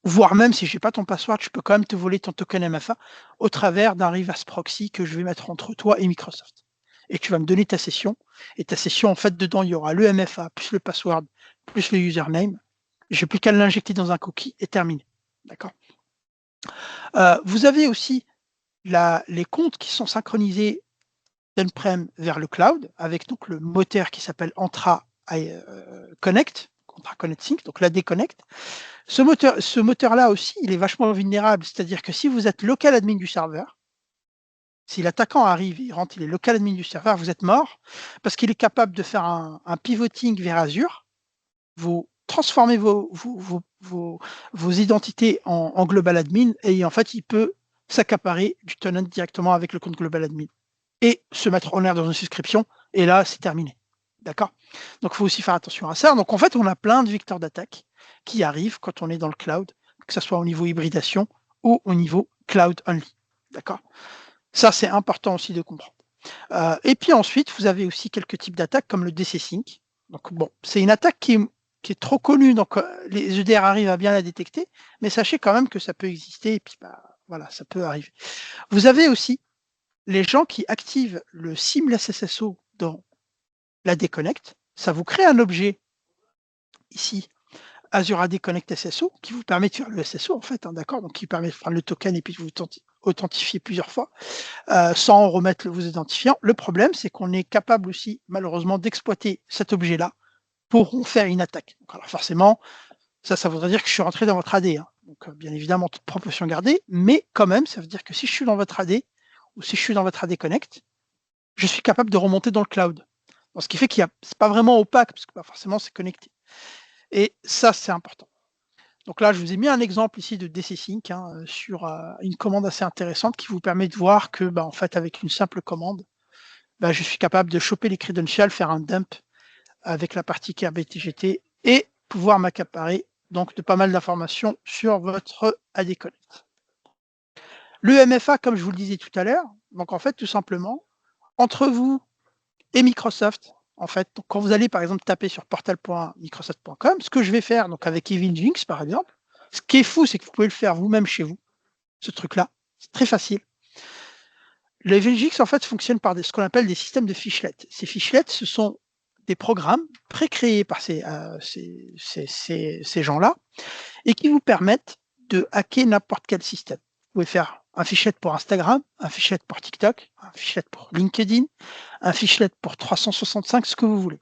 voire même si je n'ai pas ton password, je peux quand même te voler ton token MFA au travers d'un reverse proxy que je vais mettre entre toi et Microsoft. et tu vas me donner ta session. Et ta session, en fait, dedans, il y aura le MFA, plus le password, plus le username. Je n'ai plus qu'à l'injecter dans un cookie et terminé. D'accord. Vous avez aussi les comptes qui sont synchronisés d'on-prem vers le cloud, avec donc le moteur qui s'appelle Entra Connect, Entra Connect Sync, donc l'AD Connect. Ce moteur-là aussi, il est vachement vulnérable, c'est-à-dire que si vous êtes local admin du serveur, si l'attaquant arrive, il rentre, il est local admin du serveur, vous êtes mort, parce qu'il est capable de faire un pivoting vers Azure, vous transformez vos identités en global admin, et en fait, il peut s'accaparer du tenant directement avec le compte global admin et se mettre en l'air dans une souscription, et là, c'est terminé. D'accord. Donc, il faut aussi faire attention à ça. Donc, en fait, on a plein de vecteurs d'attaque qui arrivent quand on est dans le cloud, que ce soit au niveau hybridation ou au niveau cloud only. D'accord. Ça, c'est important aussi de comprendre. Et puis ensuite, vous avez aussi quelques types d'attaques comme le DC Sync. Donc, bon, c'est une attaque qui est trop connue, donc les EDR arrivent à bien la détecter, mais sachez quand même que ça peut exister, et puis voilà, ça peut arriver. Vous avez aussi les gens qui activent le Seamless SSO dans la Connect. Ça vous crée un objet ici, Azure AD Connect SSO, qui vous permet de faire le SSO en fait, hein, d'accord, donc qui permet de prendre le token et puis de vous authentifier plusieurs fois sans remettre vos identifiants. Le problème, c'est qu'on est capable aussi, malheureusement, d'exploiter cet objet-là pour en faire une attaque. Donc, alors forcément, ça voudrait dire que je suis rentré dans votre AD. Hein. Donc, bien évidemment, toute proportion gardée, mais quand même, ça veut dire que si je suis dans votre AD ou si je suis dans votre AD Connect, je suis capable de remonter dans le cloud. Donc, ce qui fait qu'il c'est pas vraiment opaque, parce que forcément, c'est connecté. Et ça, c'est important. Donc là, je vous ai mis un exemple ici de DC Sync sur une commande assez intéressante qui vous permet de voir que, en fait, avec une simple commande, je suis capable de choper les credentials, faire un dump avec la partie KBTGT et pouvoir m'accaparer donc de pas mal d'informations sur votre AD Connect. Le MFA, comme je vous le disais tout à l'heure, donc en fait, tout simplement, entre vous et Microsoft, en fait, donc quand vous allez par exemple taper sur portal.microsoft.com, ce que je vais faire donc avec Evinjinx par exemple, ce qui est fou, c'est que vous pouvez le faire vous-même chez vous, ce truc-là, c'est très facile. Le Evinjinx en fait fonctionne par ce qu'on appelle des systèmes de fichlets. Ces fichlets, ce sont des programmes pré-créés par ces gens-là et qui vous permettent de hacker n'importe quel système. Vous pouvez faire un fichlet pour Instagram, un fichlet pour TikTok, un fichlet pour LinkedIn, un fichlet pour 365, ce que vous voulez.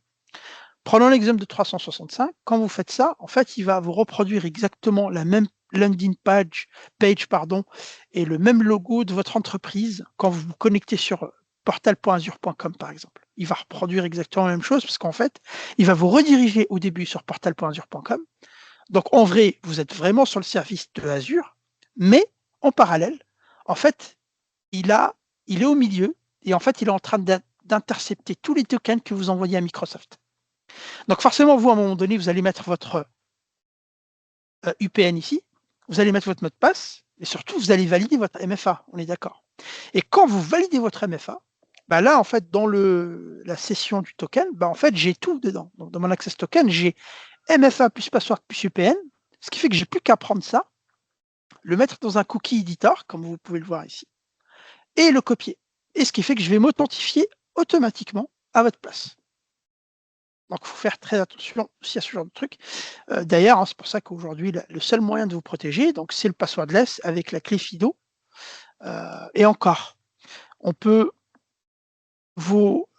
Prenons l'exemple de 365. Quand vous faites ça, en fait, il va vous reproduire exactement la même landing page et le même logo de votre entreprise quand vous vous connectez sur portal.azure.com par exemple. Il va reproduire exactement la même chose parce qu'en fait, il va vous rediriger au début sur portal.azure.com. Donc en vrai, vous êtes vraiment sur le service de Azure, mais en parallèle, en fait, il est au milieu et en fait, il est en train d'intercepter tous les tokens que vous envoyez à Microsoft. Donc forcément, vous, à un moment donné, vous allez mettre votre UPN ici, vous allez mettre votre mot de passe, et surtout, vous allez valider votre MFA, on est d'accord. Et quand vous validez votre MFA, là, en fait, dans la session du token, en fait, j'ai tout dedans. Donc, dans mon access token, j'ai MFA plus password plus UPN, ce qui fait que j'ai plus qu'à prendre ça, le mettre dans un cookie editor, comme vous pouvez le voir ici, et le copier. Et ce qui fait que je vais m'authentifier automatiquement à votre place. Donc, il faut faire très attention aussi à ce genre de truc. D'ailleurs, c'est pour ça qu'aujourd'hui, le seul moyen de vous protéger, c'est le passwordless avec la clé FIDO. Et encore, on peut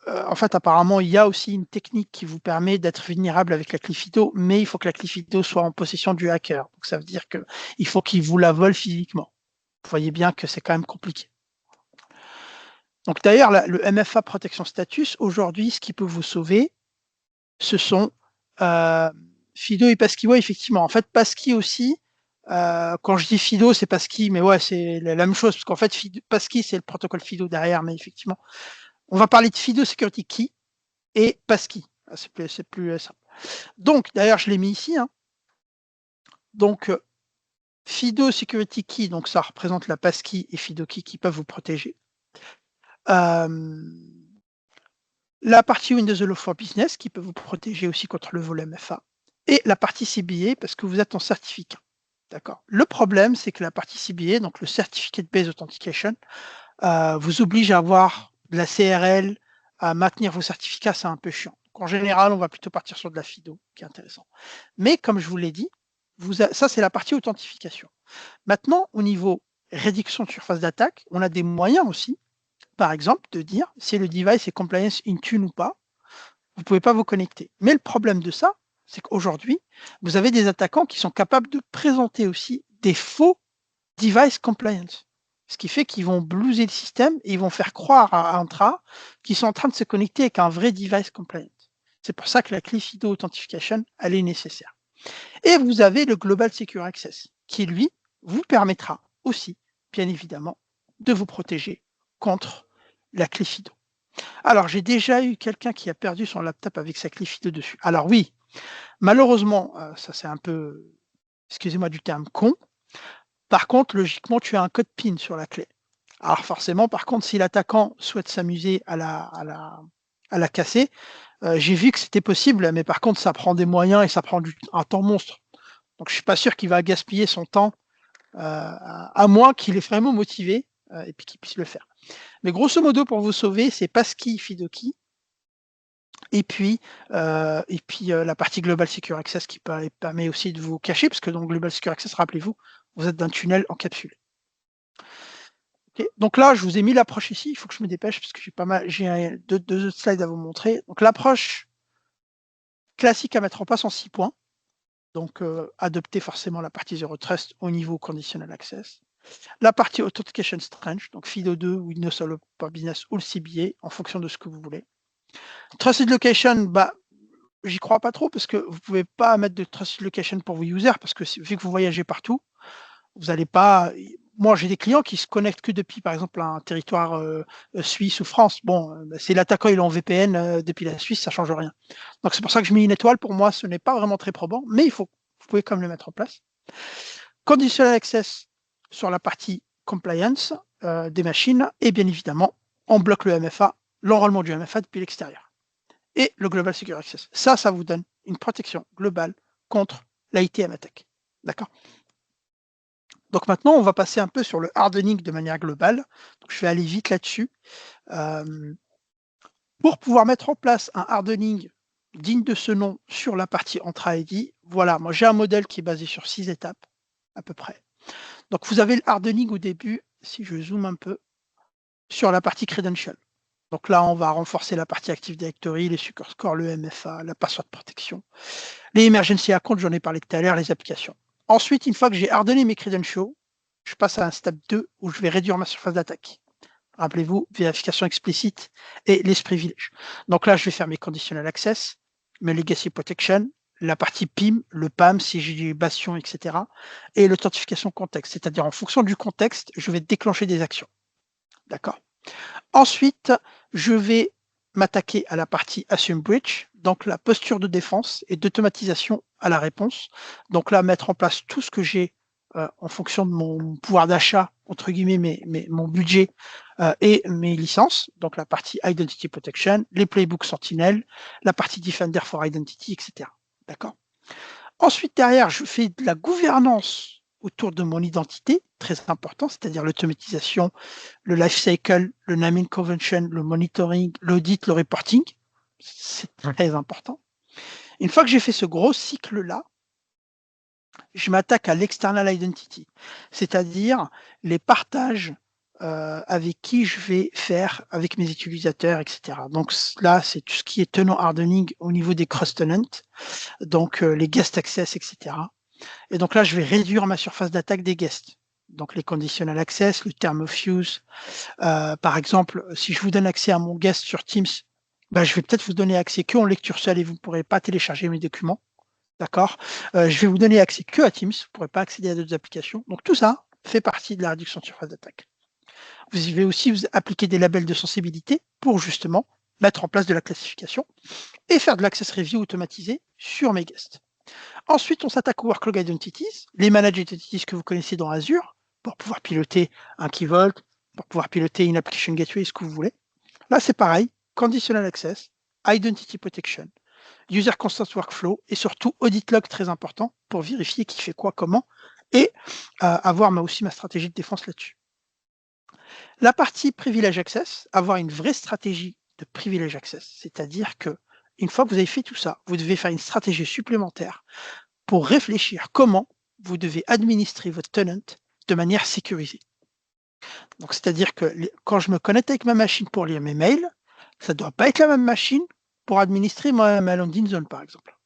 en fait, apparemment, il y a aussi une technique qui vous permet d'être vulnérable avec la clé FIDO, mais il faut que la clé FIDO soit en possession du hacker. Donc, ça veut dire qu'il faut qu'il vous la vole physiquement. Vous voyez bien que c'est quand même compliqué. Donc, d'ailleurs, le MFA Protection Status, aujourd'hui, ce qui peut vous sauver, ce sont Fido et Passkey. Ouais, effectivement. En fait, Passkey aussi, quand je dis Fido, c'est Passkey, mais ouais, c'est la même chose, parce qu'en fait, Passkey, c'est le protocole Fido derrière, mais effectivement, on va parler de Fido Security Key et Passkey. C'est plus simple. Donc, d'ailleurs, je l'ai mis ici. Donc, Fido Security Key, donc ça représente la Passkey et Fido Key qui peuvent vous protéger. La partie Windows Hello for Business qui peut vous protéger aussi contre le vol MFA. Et la partie CBA parce que vous êtes en certificat. D'accord. Le problème, c'est que la partie CBA, donc le Certificate Based Authentication, vous oblige à avoir de la CRL, à maintenir vos certificats, c'est un peu chiant. Donc, en général, on va plutôt partir sur de la FIDO, qui est intéressant. Mais comme je vous l'ai dit, ça, c'est la partie authentification. Maintenant, au niveau réduction de surface d'attaque, on a des moyens aussi, par exemple, de dire si le device est compliance Intune ou pas. Vous ne pouvez pas vous connecter. Mais le problème de ça, c'est qu'aujourd'hui, vous avez des attaquants qui sont capables de présenter aussi des faux device compliance. Ce qui fait qu'ils vont blouser le système et ils vont faire croire à Intra qu'ils sont en train de se connecter avec un vrai device compliance. C'est pour ça que la clé FIDO Authentification, elle est nécessaire. Et vous avez le Global Secure Access, qui lui, vous permettra aussi, bien évidemment, de vous protéger contre la clé FIDO. Alors, j'ai déjà eu quelqu'un qui a perdu son laptop avec sa clé FIDO dessus. Alors oui, malheureusement, ça c'est un peu, excusez-moi du terme, con. Par contre, logiquement, tu as un code PIN sur la clé. Alors forcément, par contre, si l'attaquant souhaite s'amuser à la casser, j'ai vu que c'était possible, mais par contre, ça prend des moyens et ça prend un temps monstre. Donc, je suis pas sûr qu'il va gaspiller son temps, à moins qu'il est vraiment motivé et puis qu'il puisse le faire. Mais grosso modo, pour vous sauver, c'est passkey, Fidoki, et puis la partie Global Secure Access qui permet aussi de vous cacher, parce que dans Global Secure Access, rappelez-vous, vous êtes d'un tunnel encapsulé. Okay. Donc là, je vous ai mis l'approche ici, il faut que je me dépêche parce que j'ai deux autres slides à vous montrer. Donc l'approche classique à mettre en place en 6 points. Donc adopter forcément la partie Zero Trust au niveau Conditional Access. La partie Authentication Strange, donc FIDO2, Windows Solo for Business ou le CBA, en fonction de ce que vous voulez. Trusted Location, bah, j'y crois pas trop parce que vous pouvez pas mettre de Trusted Location pour vos users parce que vu que vous voyagez partout, vous n'allez pas. Moi, j'ai des clients qui se connectent que depuis, par exemple, un territoire Suisse ou France. Bon, c'est l'attaquant, il est en VPN depuis la Suisse, ça change rien. Donc c'est pour ça que je mets une étoile. Pour moi, ce n'est pas vraiment très probant, mais vous pouvez quand même le mettre en place. Conditional Access sur la partie compliance des machines et bien évidemment, on bloque le MFA, l'enrôlement du MFA depuis l'extérieur. Et le Global Secure Access. Ça vous donne une protection globale contre l'ITM attack. D'accord ? Donc maintenant, on va passer un peu sur le hardening de manière globale. Donc, je vais aller vite là-dessus. Pour pouvoir mettre en place un hardening digne de ce nom sur la partie Entra ID, voilà, moi j'ai un modèle qui est basé sur 6 étapes à peu près. Donc vous avez le hardening au début, si je zoome un peu, sur la partie credential. Donc là, on va renforcer la partie Active Directory, les Secure Score, le MFA, la password protection, les emergency accounts, j'en ai parlé tout à l'heure, les applications. Ensuite, une fois que j'ai hardené mes credentials, je passe à un step 2 où je vais réduire ma surface d'attaque. Rappelez-vous, vérification explicite et les privilèges. Donc là, je vais faire mes conditional access, mes legacy protection, la partie PIM, le PAM, si j'ai des bastions, etc. et l'authentification contexte. C'est-à-dire, en fonction du contexte, je vais déclencher des actions. D'accord ? Ensuite, je vais m'attaquer à la partie Assume Breach, donc la posture de défense et d'automatisation à la réponse. Donc là, mettre en place tout ce que j'ai en fonction de mon pouvoir d'achat, entre guillemets, mon budget et mes licences, donc la partie Identity Protection, les playbooks Sentinel, la partie Defender for Identity, etc. D'accord ? Ensuite, derrière, je fais de la gouvernance autour de mon identité, très important, c'est-à-dire l'automatisation, le life cycle, le naming convention, le monitoring, l'audit, le reporting. C'est très important. Une fois que j'ai fait ce gros cycle-là, je m'attaque à l'external identity, c'est-à-dire les partages avec qui je vais faire avec mes utilisateurs, etc. Donc là, c'est tout ce qui est tenant hardening au niveau des cross-tenants, donc les guest access, etc. Et donc là, je vais réduire ma surface d'attaque des guests. Donc les conditional access, le term of use. Par exemple, si je vous donne accès à mon guest sur Teams, ben, je vais peut-être vous donner accès que en lecture seule et vous ne pourrez pas télécharger mes documents. D'accord. Je vais vous donner accès que à Teams, vous ne pourrez pas accéder à d'autres applications. Donc tout ça fait partie de la réduction de surface d'attaque. Vous allez aussi vous appliquer des labels de sensibilité pour justement mettre en place de la classification et faire de l'access review automatisé sur mes guests. Ensuite, on s'attaque aux Workload Identities, les Managed Identities que vous connaissez dans Azure, pour pouvoir piloter un Key Vault, pour pouvoir piloter une Application Gateway, ce que vous voulez. Là, c'est pareil, Conditional Access, Identity Protection, User Constant Workflow et surtout Audit Log, très important, pour vérifier qui fait quoi, comment, et avoir aussi ma stratégie de défense là-dessus. La partie Privilege Access, avoir une vraie stratégie de privilege access. C'est-à-dire que une fois que vous avez fait tout ça, vous devez faire une stratégie supplémentaire pour réfléchir comment vous devez administrer votre tenant de manière sécurisée. Donc, c'est-à-dire que quand je me connecte avec ma machine pour lire mes mails, ça ne doit pas être la même machine pour administrer ma landing zone, par exemple.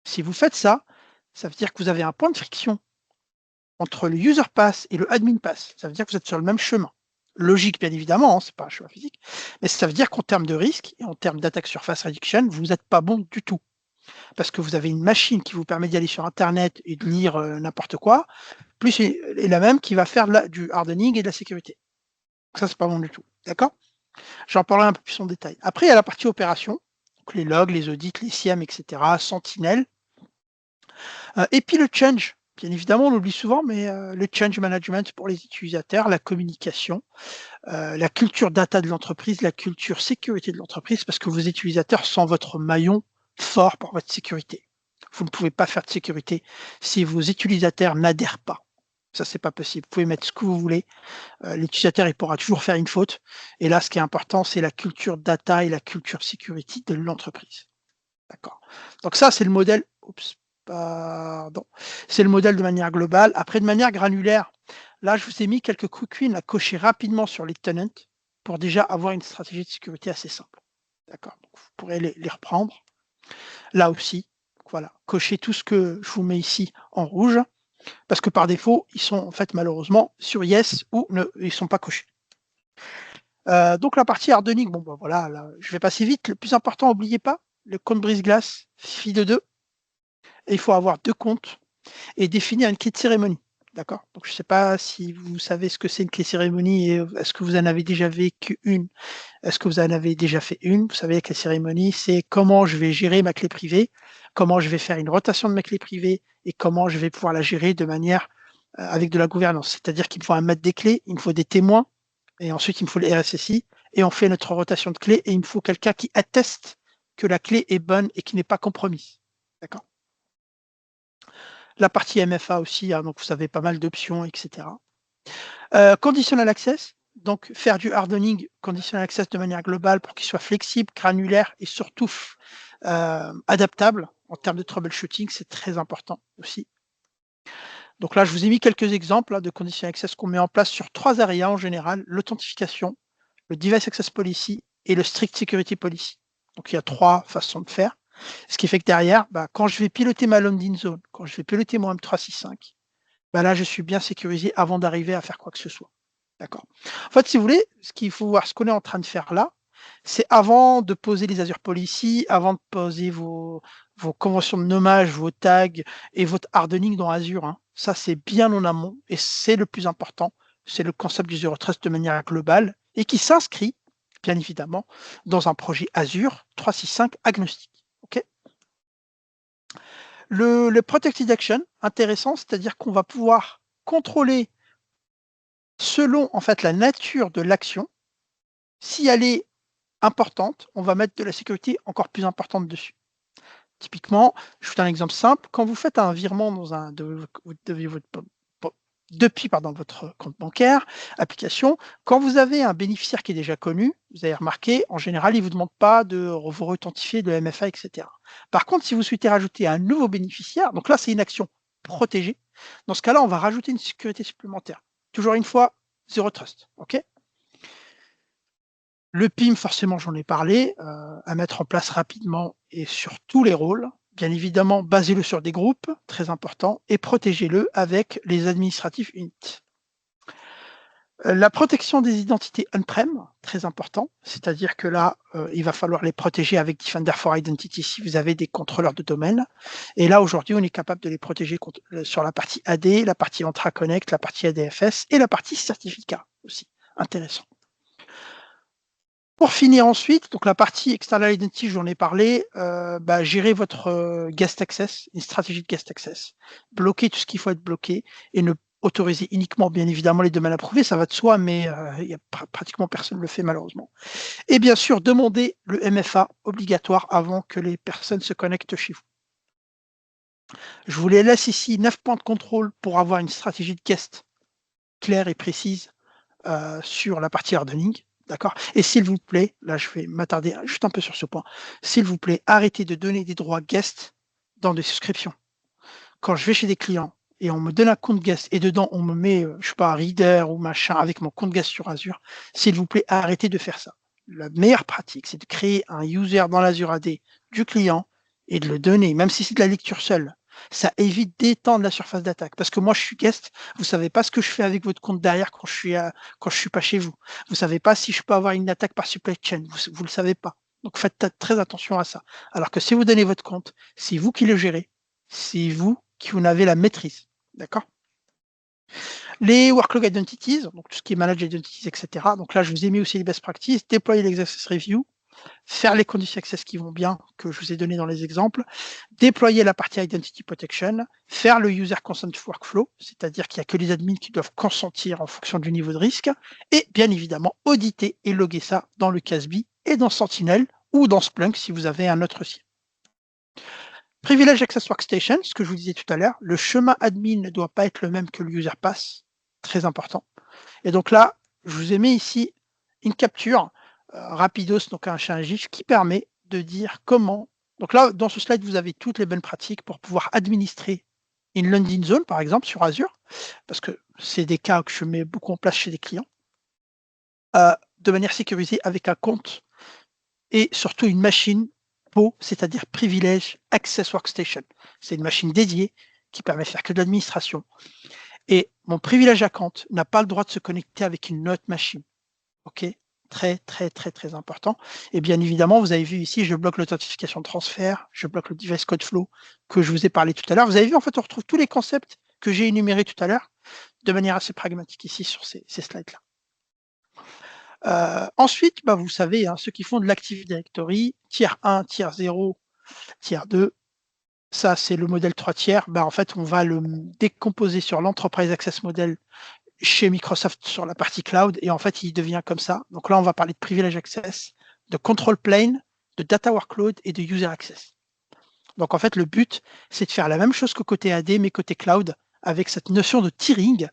Si vous faites ça, ça veut dire que vous avez un point de friction entre le user pass et le admin pass. Ça veut dire que vous êtes sur le même chemin. Logique, bien évidemment, hein, c'est pas un choix physique, mais ça veut dire qu'en termes de risque et en termes d'attaque surface reduction, vous n'êtes pas bon du tout. Parce que vous avez une machine qui vous permet d'y aller sur Internet et de lire n'importe quoi, plus et la même qui va faire du hardening et de la sécurité. Ça, c'est pas bon du tout. D'accord? J'en parlerai un peu plus en détail. Après, il y a la partie opération, donc les logs, les audits, les SIEM, etc., Sentinel. Et puis le change. Bien évidemment, on l'oublie souvent, mais le change management pour les utilisateurs, la communication, la culture data de l'entreprise, la culture sécurité de l'entreprise, parce que vos utilisateurs sont votre maillon fort pour votre sécurité. Vous ne pouvez pas faire de sécurité si vos utilisateurs n'adhèrent pas. Ça, c'est pas possible. Vous pouvez mettre ce que vous voulez. L'utilisateur, il pourra toujours faire une faute. Et là, ce qui est important, c'est la culture data et la culture sécurité de l'entreprise. D'accord. Donc ça, c'est le modèle. Oups, pardon. C'est le modèle de manière globale. Après, de manière granulaire, là, je vous ai mis quelques quick wins à cocher rapidement sur les tenants pour déjà avoir une stratégie de sécurité assez simple. D'accord. Donc, vous pourrez les reprendre. Là aussi, voilà, cochez tout ce que je vous mets ici en rouge, parce que par défaut, ils sont en fait malheureusement sur yes ou ils ne sont pas cochés. Donc la partie hardening, bon ben voilà, là, je vais passer vite. Le plus important, n'oubliez pas, le compte brise-glace, FI de 2. Et il faut avoir 2 comptes et définir une clé de cérémonie. D'accord? Donc je ne sais pas si vous savez ce que c'est une clé de cérémonie et est-ce que vous en avez déjà vécu une? Est-ce que vous en avez déjà fait une? Vous savez que la cérémonie, c'est comment je vais gérer ma clé privée, comment je vais faire une rotation de ma clé privée et comment je vais pouvoir la gérer de manière avec de la gouvernance. C'est-à-dire qu'il me faut un maître des clés, il me faut des témoins et ensuite il me faut les RSSI et on fait notre rotation de clés et il me faut quelqu'un qui atteste que la clé est bonne et qui n'est pas compromise. D'accord? La partie MFA aussi, hein, donc vous avez pas mal d'options, etc. Conditional access, donc faire du hardening conditional access de manière globale pour qu'il soit flexible, granulaire et surtout adaptable en termes de troubleshooting, c'est très important aussi. Donc là, je vous ai mis quelques exemples de conditional access qu'on met en place sur 3 areas en général, l'authentification, le device access policy et le strict security policy. Donc il y a 3 façons de faire. Ce qui fait que derrière, quand je vais piloter ma landing zone, quand je vais piloter mon M365, là, je suis bien sécurisé avant d'arriver à faire quoi que ce soit. D'accord. En fait, si vous voulez, ce qu'il faut voir, ce qu'on est en train de faire là, c'est avant de poser les Azure Policy, avant de poser vos conventions de nommage, vos tags et votre hardening dans Azure. Hein. Ça, c'est bien en amont et c'est le plus important. C'est le concept du Zero Trust de manière globale et qui s'inscrit, bien évidemment, dans un projet Azure 365 agnostique. OK ? Le Protected Action, intéressant, c'est-à-dire qu'on va pouvoir contrôler selon en fait la nature de l'action. Si elle est importante, on va mettre de la sécurité encore plus importante dessus. Typiquement, je vous donne un exemple simple. Quand vous faites un virement dans depuis votre compte bancaire, application, quand vous avez un bénéficiaire qui est déjà connu, vous avez remarqué, en général, il ne vous demande pas de vous authentifier de MFA, etc. Par contre, si vous souhaitez rajouter un nouveau bénéficiaire, donc là, c'est une action protégée. Dans ce cas-là, on va rajouter une sécurité supplémentaire. Toujours une fois, Zero Trust. OK ? Le PIM, forcément, j'en ai parlé, à mettre en place rapidement et sur tous les rôles. Bien évidemment, basez-le sur des groupes, très important, et protégez-le avec les administratifs unit. La protection des identités on-prem, très important, c'est-à-dire que là, il va falloir les protéger avec Defender for Identity si vous avez des contrôleurs de domaine. Et là, aujourd'hui, on est capable de les protéger sur la partie AD, la partie Intra-Connect, la partie ADFS et la partie certificat aussi. Intéressant. Pour finir ensuite, donc la partie External Identity, j'en ai parlé, gérer votre guest access, une stratégie de guest access, bloquer tout ce qu'il faut être bloqué et ne autoriser uniquement, bien évidemment, les domaines approuvés, ça va de soi, mais pratiquement personne ne le fait malheureusement. Et bien sûr, demander le MFA obligatoire avant que les personnes se connectent chez vous. Je vous les laisse ici 9 points de contrôle pour avoir une stratégie de guest claire et précise sur la partie hardening. D'accord? Et s'il vous plaît, là je vais m'attarder juste un peu sur ce point, s'il vous plaît, arrêtez de donner des droits guest dans des souscriptions. Quand je vais chez des clients et on me donne un compte guest et dedans on me met, je sais pas, un reader ou machin avec mon compte guest sur Azure, s'il vous plaît, arrêtez de faire ça. La meilleure pratique, c'est de créer un user dans l'Azure AD du client et de le donner, même si c'est de la lecture seule. Ça évite d'étendre la surface d'attaque. Parce que moi, je suis guest, vous savez pas ce que je fais avec votre compte derrière quand je suis pas chez vous. Vous savez pas si je peux avoir une attaque par supply chain. Vous le savez pas. Donc faites très attention à ça. Alors que si vous donnez votre compte, c'est vous qui le gérez. C'est vous qui en avez la maîtrise. D'accord? Les workload identities, donc tout ce qui est manage identities, etc. Donc là, je vous ai mis aussi les best practices, déployer les access review, faire les conditions access qui vont bien, que je vous ai donné dans les exemples, déployer la partie identity protection, faire le user consent workflow, c'est-à-dire qu'il n'y a que les admins qui doivent consentir en fonction du niveau de risque, et bien évidemment, auditer et loguer ça dans le CASB et dans Sentinel ou dans Splunk si vous avez un autre site. Privilege Access Workstation, ce que je vous disais tout à l'heure, le chemin admin ne doit pas être le même que le user pass, très important. Et donc là, je vous ai mis ici une capture rapidos, donc un GIF qui permet de dire comment. Donc là, dans ce slide, vous avez toutes les bonnes pratiques pour pouvoir administrer une landing zone, par exemple, sur Azure, parce que c'est des cas que je mets beaucoup en place chez des clients, de manière sécurisée avec un compte et surtout une machine PO, c'est-à-dire Privilege Access Workstation. C'est une machine dédiée qui permet de faire que de l'administration. Et mon privilège account n'a pas le droit de se connecter avec une autre machine. OK? Très, très, très, très important. Et bien évidemment, vous avez vu ici, je bloque l'authentification de transfert, je bloque le device code flow que je vous ai parlé tout à l'heure. Vous avez vu, en fait, on retrouve tous les concepts que j'ai énumérés tout à l'heure de manière assez pragmatique ici sur ces slides-là. Ensuite, vous savez, ceux qui font de l'Active Directory, tiers 1, tiers 0, tiers 2, ça c'est le modèle 3 tiers, en fait on va le décomposer sur l'Enterprise Access Model chez Microsoft sur la partie cloud et en fait il devient comme ça. Donc là on va parler de Privilege Access, de Control Plane, de Data Workload et de User Access. Donc en fait le but c'est de faire la même chose que côté AD mais côté cloud avec cette notion de tiering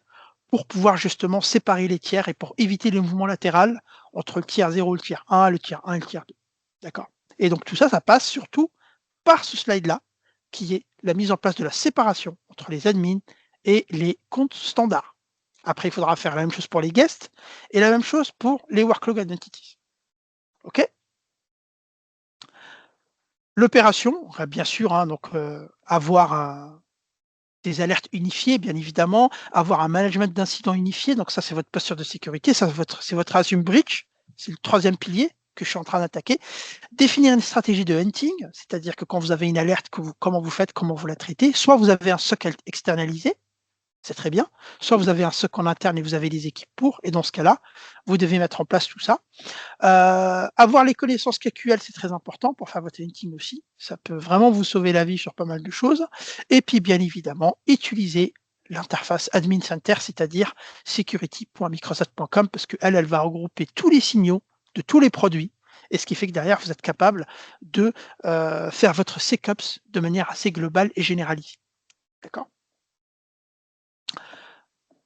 pour pouvoir justement séparer les tiers et pour éviter le mouvement latéral entre le tiers 0, le tiers 1, le tiers 1 et le tiers 2. D'accord? Et donc tout ça, ça passe surtout par ce slide-là, qui est la mise en place de la séparation entre les admins et les comptes standards. Après, il faudra faire la même chose pour les guests et la même chose pour les workload identities. OK? L'opération, bien sûr, donc avoir des alertes unifiées, bien évidemment, avoir un management d'incidents unifié, donc ça c'est votre posture de sécurité, ça c'est votre Assume Breach, c'est le troisième pilier que je suis en train d'attaquer. Définir une stratégie de hunting, c'est-à-dire que quand vous avez une alerte, comment vous faites, comment vous la traitez, soit vous avez un SOC externalisé, c'est très bien, soit vous avez un SOC en interne et vous avez des équipes pour, et dans ce cas-là, vous devez mettre en place tout ça. Avoir les connaissances KQL, c'est très important pour faire votre hunting aussi. Ça peut vraiment vous sauver la vie sur pas mal de choses. Et puis, bien évidemment, utiliser l'interface Admin Center, c'est-à-dire security.microsoft.com, parce qu'elle va regrouper tous les signaux de tous les produits. Et ce qui fait que derrière, vous êtes capable de faire votre SecOps de manière assez globale et généralisée. D'accord ?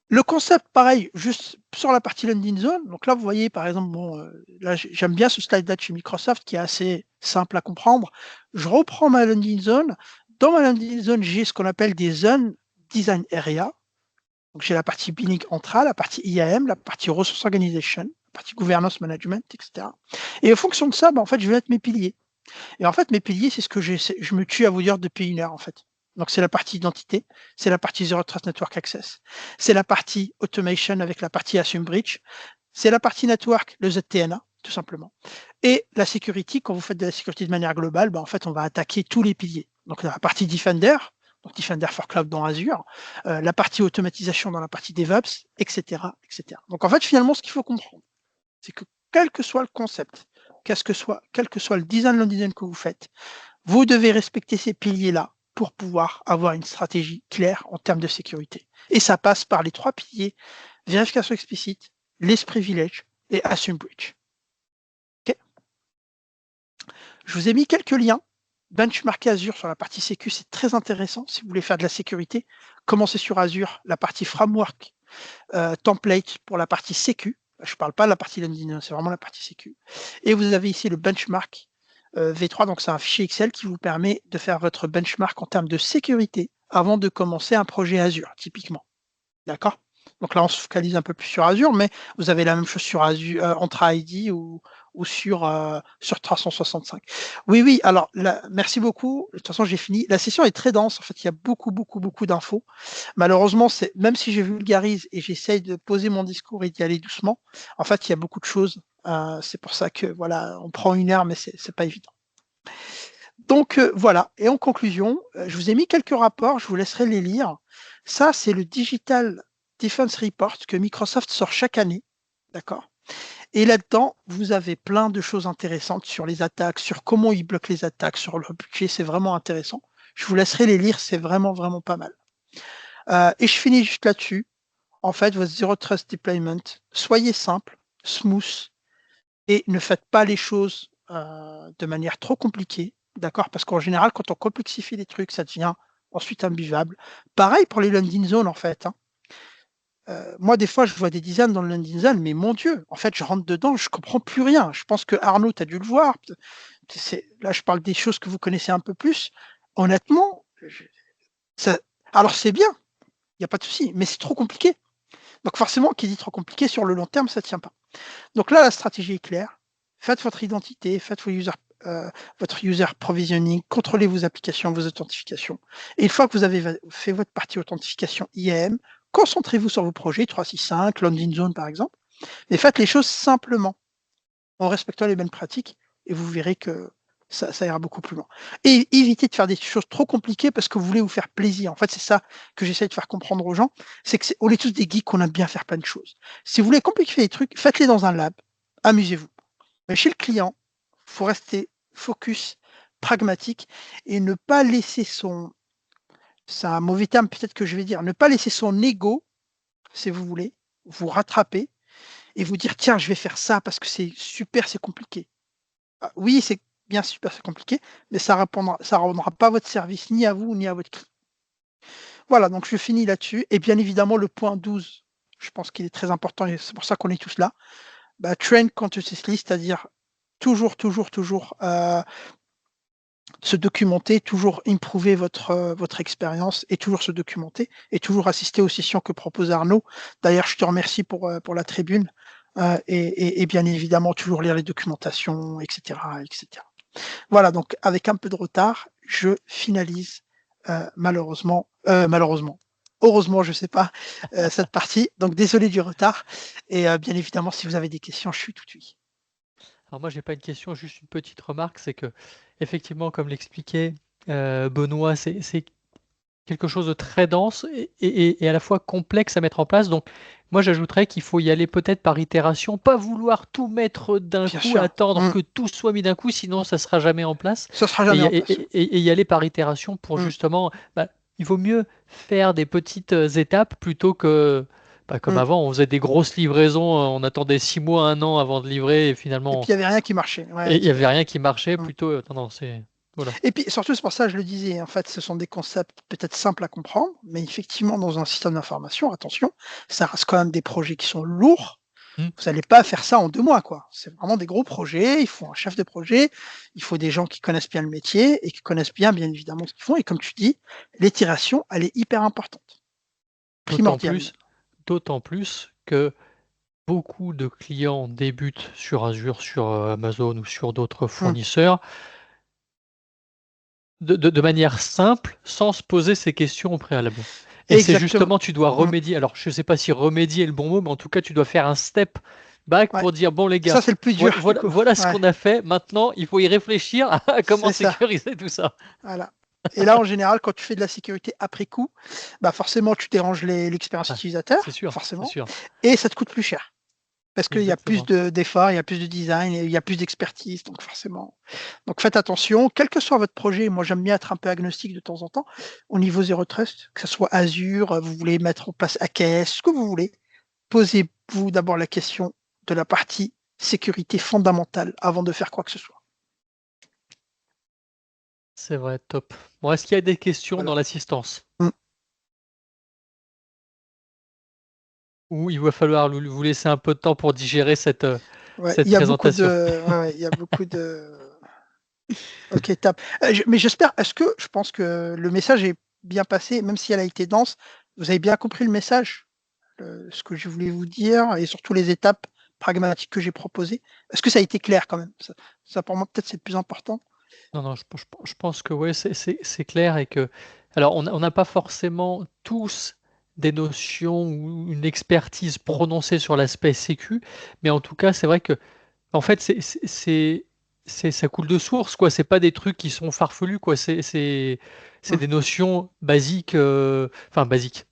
Le concept, pareil, juste sur la partie landing zone. Donc là, vous voyez, par exemple, là, j'aime bien ce slide-là de chez Microsoft qui est assez simple à comprendre. Je reprends ma landing zone. Dans ma landing zone, j'ai ce qu'on appelle des zones design area. Donc j'ai la partie billing central, la partie IAM, la partie resource organization, la partie gouvernance management, etc. Et en fonction de ça, en fait, je vais mettre mes piliers. Et en fait, mes piliers, c'est ce que je me tue à vous dire depuis une heure, en fait. Donc, c'est la partie identité, c'est la partie Zero Trust Network Access, c'est la partie automation avec la partie Assume Breach, c'est la partie network, le ZTNA, tout simplement. Et la security, quand vous faites de la sécurité de manière globale, en fait, on va attaquer tous les piliers. Donc, la partie Defender, donc Defender for Cloud dans Azure, la partie automatisation dans la partie DevOps, etc., etc. Donc, en fait, finalement, ce qu'il faut comprendre, c'est que quel que soit le concept, quel que soit le design que vous faites, vous devez respecter ces piliers-là pour pouvoir avoir une stratégie claire en termes de sécurité. Et ça passe par les 3 piliers, vérification explicite, less privilege et assume breach. Okay. Je vous ai mis quelques liens. Benchmarker Azure sur la partie sécu, c'est très intéressant si vous voulez faire de la sécurité. Commencez sur Azure, la partie framework, template pour la partie sécu. Je ne parle pas de la partie landing, c'est vraiment la partie sécu. Et vous avez ici le benchmark V3, donc c'est un fichier Excel qui vous permet de faire votre benchmark en termes de sécurité avant de commencer un projet Azure, typiquement. D'accord? Donc là, on se focalise un peu plus sur Azure, mais vous avez la même chose sur Azure, Entra ID ou sur 365. Oui, alors merci beaucoup. De toute façon, j'ai fini. La session est très dense. En fait, il y a beaucoup d'infos. Malheureusement, même si je vulgarise et j'essaye de poser mon discours et d'y aller doucement, en fait, il y a beaucoup de choses. C'est pour ça que voilà, on prend 1 heure, mais c'est pas évident. Donc voilà. Et en conclusion, je vous ai mis quelques rapports. Je vous laisserai les lire. Ça, c'est le Digital Defense Report que Microsoft sort chaque année. D'accord? Et là-dedans, vous avez plein de choses intéressantes sur les attaques, sur comment ils bloquent les attaques, sur leur budget. C'est vraiment intéressant. Je vous laisserai les lire. C'est vraiment pas mal. Et je finis juste là-dessus. En fait, votre Zero Trust Deployment, soyez simple, smooth, et ne faites pas les choses de manière trop compliquée. D'accord? Parce qu'en général, quand on complexifie les trucs, ça devient ensuite imbuvable. Pareil pour les landing zones, en fait. Moi, des fois, je vois des designs dans le landing zone, mais mon Dieu, en fait, je rentre dedans, je comprends plus rien. Je pense que Arnaud, tu as dû le voir. Là, je parle des choses que vous connaissez un peu plus. Honnêtement, alors c'est bien, il n'y a pas de souci, mais c'est trop compliqué. Donc forcément, qui dit trop compliqué, sur le long terme, ça ne tient pas. Donc là, la stratégie est claire. Faites votre identité, faites votre user provisioning, contrôlez vos applications, vos authentifications. Et une fois que vous avez fait votre partie authentification IAM, concentrez-vous sur vos projets 365, Landing Zone par exemple, mais faites les choses simplement, en respectant les bonnes pratiques, et vous verrez que ça ira beaucoup plus loin. Et évitez de faire des choses trop compliquées parce que vous voulez vous faire plaisir. En fait, c'est ça que j'essaie de faire comprendre aux gens, c'est qu'on est tous des geeks, qu'on aime bien faire plein de choses. Si vous voulez compliquer les trucs, faites-les dans un lab, amusez-vous. Mais chez le client, il faut rester focus, pragmatique, et ne pas laisser c'est un mauvais terme peut-être que je vais dire, ne pas laisser son ego, si vous voulez, vous rattraper et vous dire tiens, je vais faire ça parce que c'est super, c'est compliqué. Oui, c'est bien super, c'est compliqué, mais ça rendra pas votre service ni à vous ni à votre client. Voilà, donc je finis là-dessus. Et bien évidemment, le point 12, je pense qu'il est très important et c'est pour ça qu'on est tous là. Train consciously, c'est-à-dire toujours se documenter, toujours improver votre expérience et toujours se documenter et toujours assister aux sessions que propose Arnaud. D'ailleurs, je te remercie pour la tribune et bien évidemment toujours lire les documentations, etc., etc. Voilà, donc avec un peu de retard, je finalise malheureusement, heureusement, je sais pas, cette partie. Donc désolé du retard et bien évidemment, si vous avez des questions, je suis tout oui. Alors moi, j'ai pas une question, juste une petite remarque, c'est que effectivement, comme l'expliquait Benoît, c'est quelque chose de très dense et à la fois complexe à mettre en place. Donc moi, j'ajouterais qu'il faut y aller peut-être par itération, pas vouloir tout mettre d'un Bien coup, sûr, attendre que tout soit mis d'un coup, sinon ça sera jamais en place. ça sera Et, jamais y en a- place. et y aller par itération pour justement, il vaut mieux faire des petites étapes plutôt que, comme avant, on faisait des grosses livraisons, on attendait 6 mois, 1 an avant de livrer et Et finalement, puis il n'y avait rien qui marchait. et Ouais, il n'y avait rien qui marchait. mm. Plutôt, non, c'est voilà. Et puis surtout, c'est pour ça que je le disais, en fait, ce sont des concepts peut-être simples à comprendre, mais effectivement, dans un système d'information, attention, ça reste quand même des projets qui sont lourds. Hmm. Vous n'allez pas faire ça en 2 mois, quoi. C'est vraiment des gros projets, il faut un chef de projet, il faut des gens qui connaissent bien le métier et qui connaissent bien évidemment, ce qu'ils font. Et comme tu dis, l'itération, elle est hyper importante, D'autant primordiale plus, même. d'autant plus que beaucoup de clients débutent sur Azure, sur Amazon ou sur d'autres Mmh. fournisseurs de manière simple, sans se poser ces questions au préalable. Et c'est Exactement. justement, tu dois Mmh. remédier. Alors, je ne sais pas si remédier est le bon mot, mais en tout cas, tu dois faire un step back Ouais. pour dire, bon les gars, Ça, c'est le plus voilà, dur, du voilà, coup. voilà ce Ouais, qu'on a fait. Maintenant, il faut y réfléchir à comment c'est ça. sécuriser tout ça. Voilà. Et là, en général, quand tu fais de la sécurité après coup, forcément, tu déranges l'expérience Ah, c'est utilisateur, sûr, c'est forcément, sûr. et ça te coûte plus cher. Parce qu'il y a plus Exactement. d'efforts, il y a plus de design, et il y a plus d'expertise, donc forcément. Donc faites attention, quel que soit votre projet, moi j'aime bien être un peu agnostique de temps en temps, au niveau Zero Trust, que ce soit Azure, vous voulez mettre en place AKS, ce que vous voulez, posez-vous d'abord la question de la partie sécurité fondamentale avant de faire quoi que ce soit. C'est vrai, top. Bon, est-ce qu'il y a des questions Voilà. dans l'assistance? Mm. où il va falloir vous laisser un peu de temps pour digérer cette Ouais, cette il y a beaucoup présentation. il y a beaucoup de. Ok, top. Mais j'espère. Est-ce que je pense que le message est bien passé, même si elle a été dense. Vous avez bien compris le message, ce que je voulais vous dire, et surtout les étapes pragmatiques que j'ai proposées. Est-ce que ça a été clair quand même? Ça pour moi peut-être c'est le plus important. Non, non, je pense que ouais, c'est clair et que alors on n'a pas forcément tous des notions ou une expertise prononcée sur l'aspect sécu, mais en tout cas, c'est vrai que en fait, ça coule de source, quoi. C'est pas des trucs qui sont farfelus, quoi. C'est Hum, des notions basiques, enfin basiques.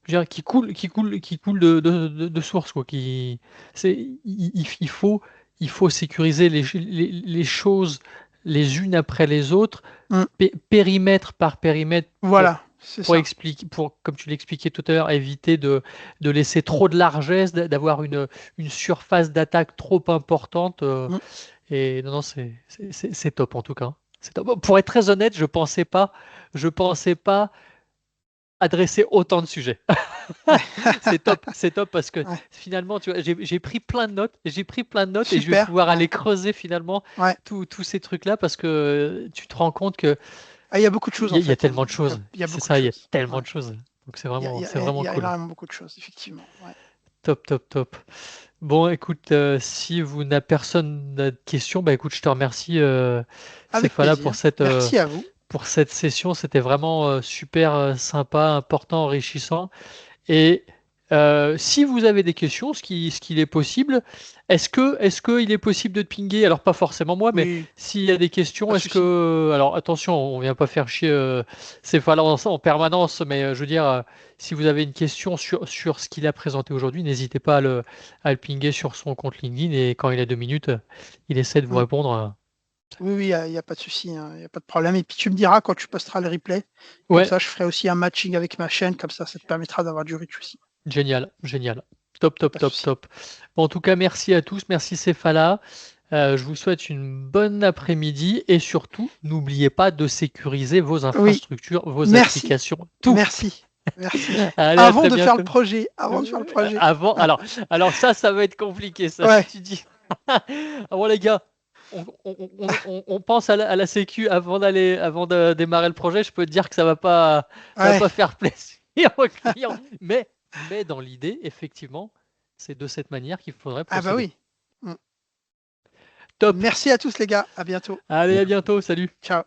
Je veux dire, qui coulent de source, quoi. Il faut sécuriser les choses les unes après les autres, hum. périmètre par périmètre, Voilà, c'est ça. comme tu l'expliquais tout à l'heure, éviter de laisser trop de largesse, d'avoir une surface d'attaque trop importante. Hum. Et non, non, c'est top en tout cas. C'est top. Pour être très honnête, je pensais pas adresser autant de sujets. Ouais. C'est top parce que Ouais. finalement, tu vois, j'ai pris plein de notes, et je vais Super. pouvoir Ouais. aller creuser finalement Ouais. tous ces trucs-là parce que tu te rends compte que Ah, il y a beaucoup de choses il y, en a il y a fait, hein. tellement de choses. Il y a C'est beaucoup de ça, il y a choses. tellement Ouais. de choses. Donc Il c'est il vraiment y a cool. énormément beaucoup de choses, effectivement. Ouais. Top, top, top. Bon, écoute, si vous n'a personne n'a de questions, bah écoute, je te remercie, Avec Céphala, plaisir. Merci à vous. pour cette session. C'était vraiment super sympa, important, enrichissant. Et si vous avez des questions, ce qu'il est possible, est-ce que il est possible de te pinguer? Alors pas forcément moi, mais Oui, s'il y a des pas questions, de est-ce souci. que, alors attention, on vient pas faire chier Céphale en permanence, mais je veux dire, si vous avez une question sur ce qu'il a présenté aujourd'hui, n'hésitez pas à le pinguer sur son compte LinkedIn et quand il a 2 minutes, il essaie de vous Mm. répondre. Oui, oui, il y a pas de souci, hein, il y a pas de problème. Et puis tu me diras quand tu posteras le replay. Comme Ouais, ça, je ferai aussi un matching avec ma chaîne. Comme ça te permettra d'avoir du reach aussi. génial, génial. Top, top, Pas de top, souci. top. Bon, en tout cas, merci à tous, merci Céphala. Je vous souhaite une bonne après-midi et surtout, n'oubliez pas de sécuriser vos Oui, infrastructures, vos merci. applications, tout. Merci. Merci. Allez, à Avant très de faire le bientôt. projet. Avant de faire le projet. Avant, alors ça va être compliqué, ça. Si Ouais. tu dis, ah bon les gars, on pense à la sécu avant de démarrer le projet, je peux te dire que ça va Ouais. pas faire plaisir aux clients. Mais dans l'idée, effectivement, c'est de cette manière qu'il faudrait Ah bah procéder. oui. Mm. Top. Merci à tous les gars. À bientôt. Allez, à bientôt. Salut. Ciao.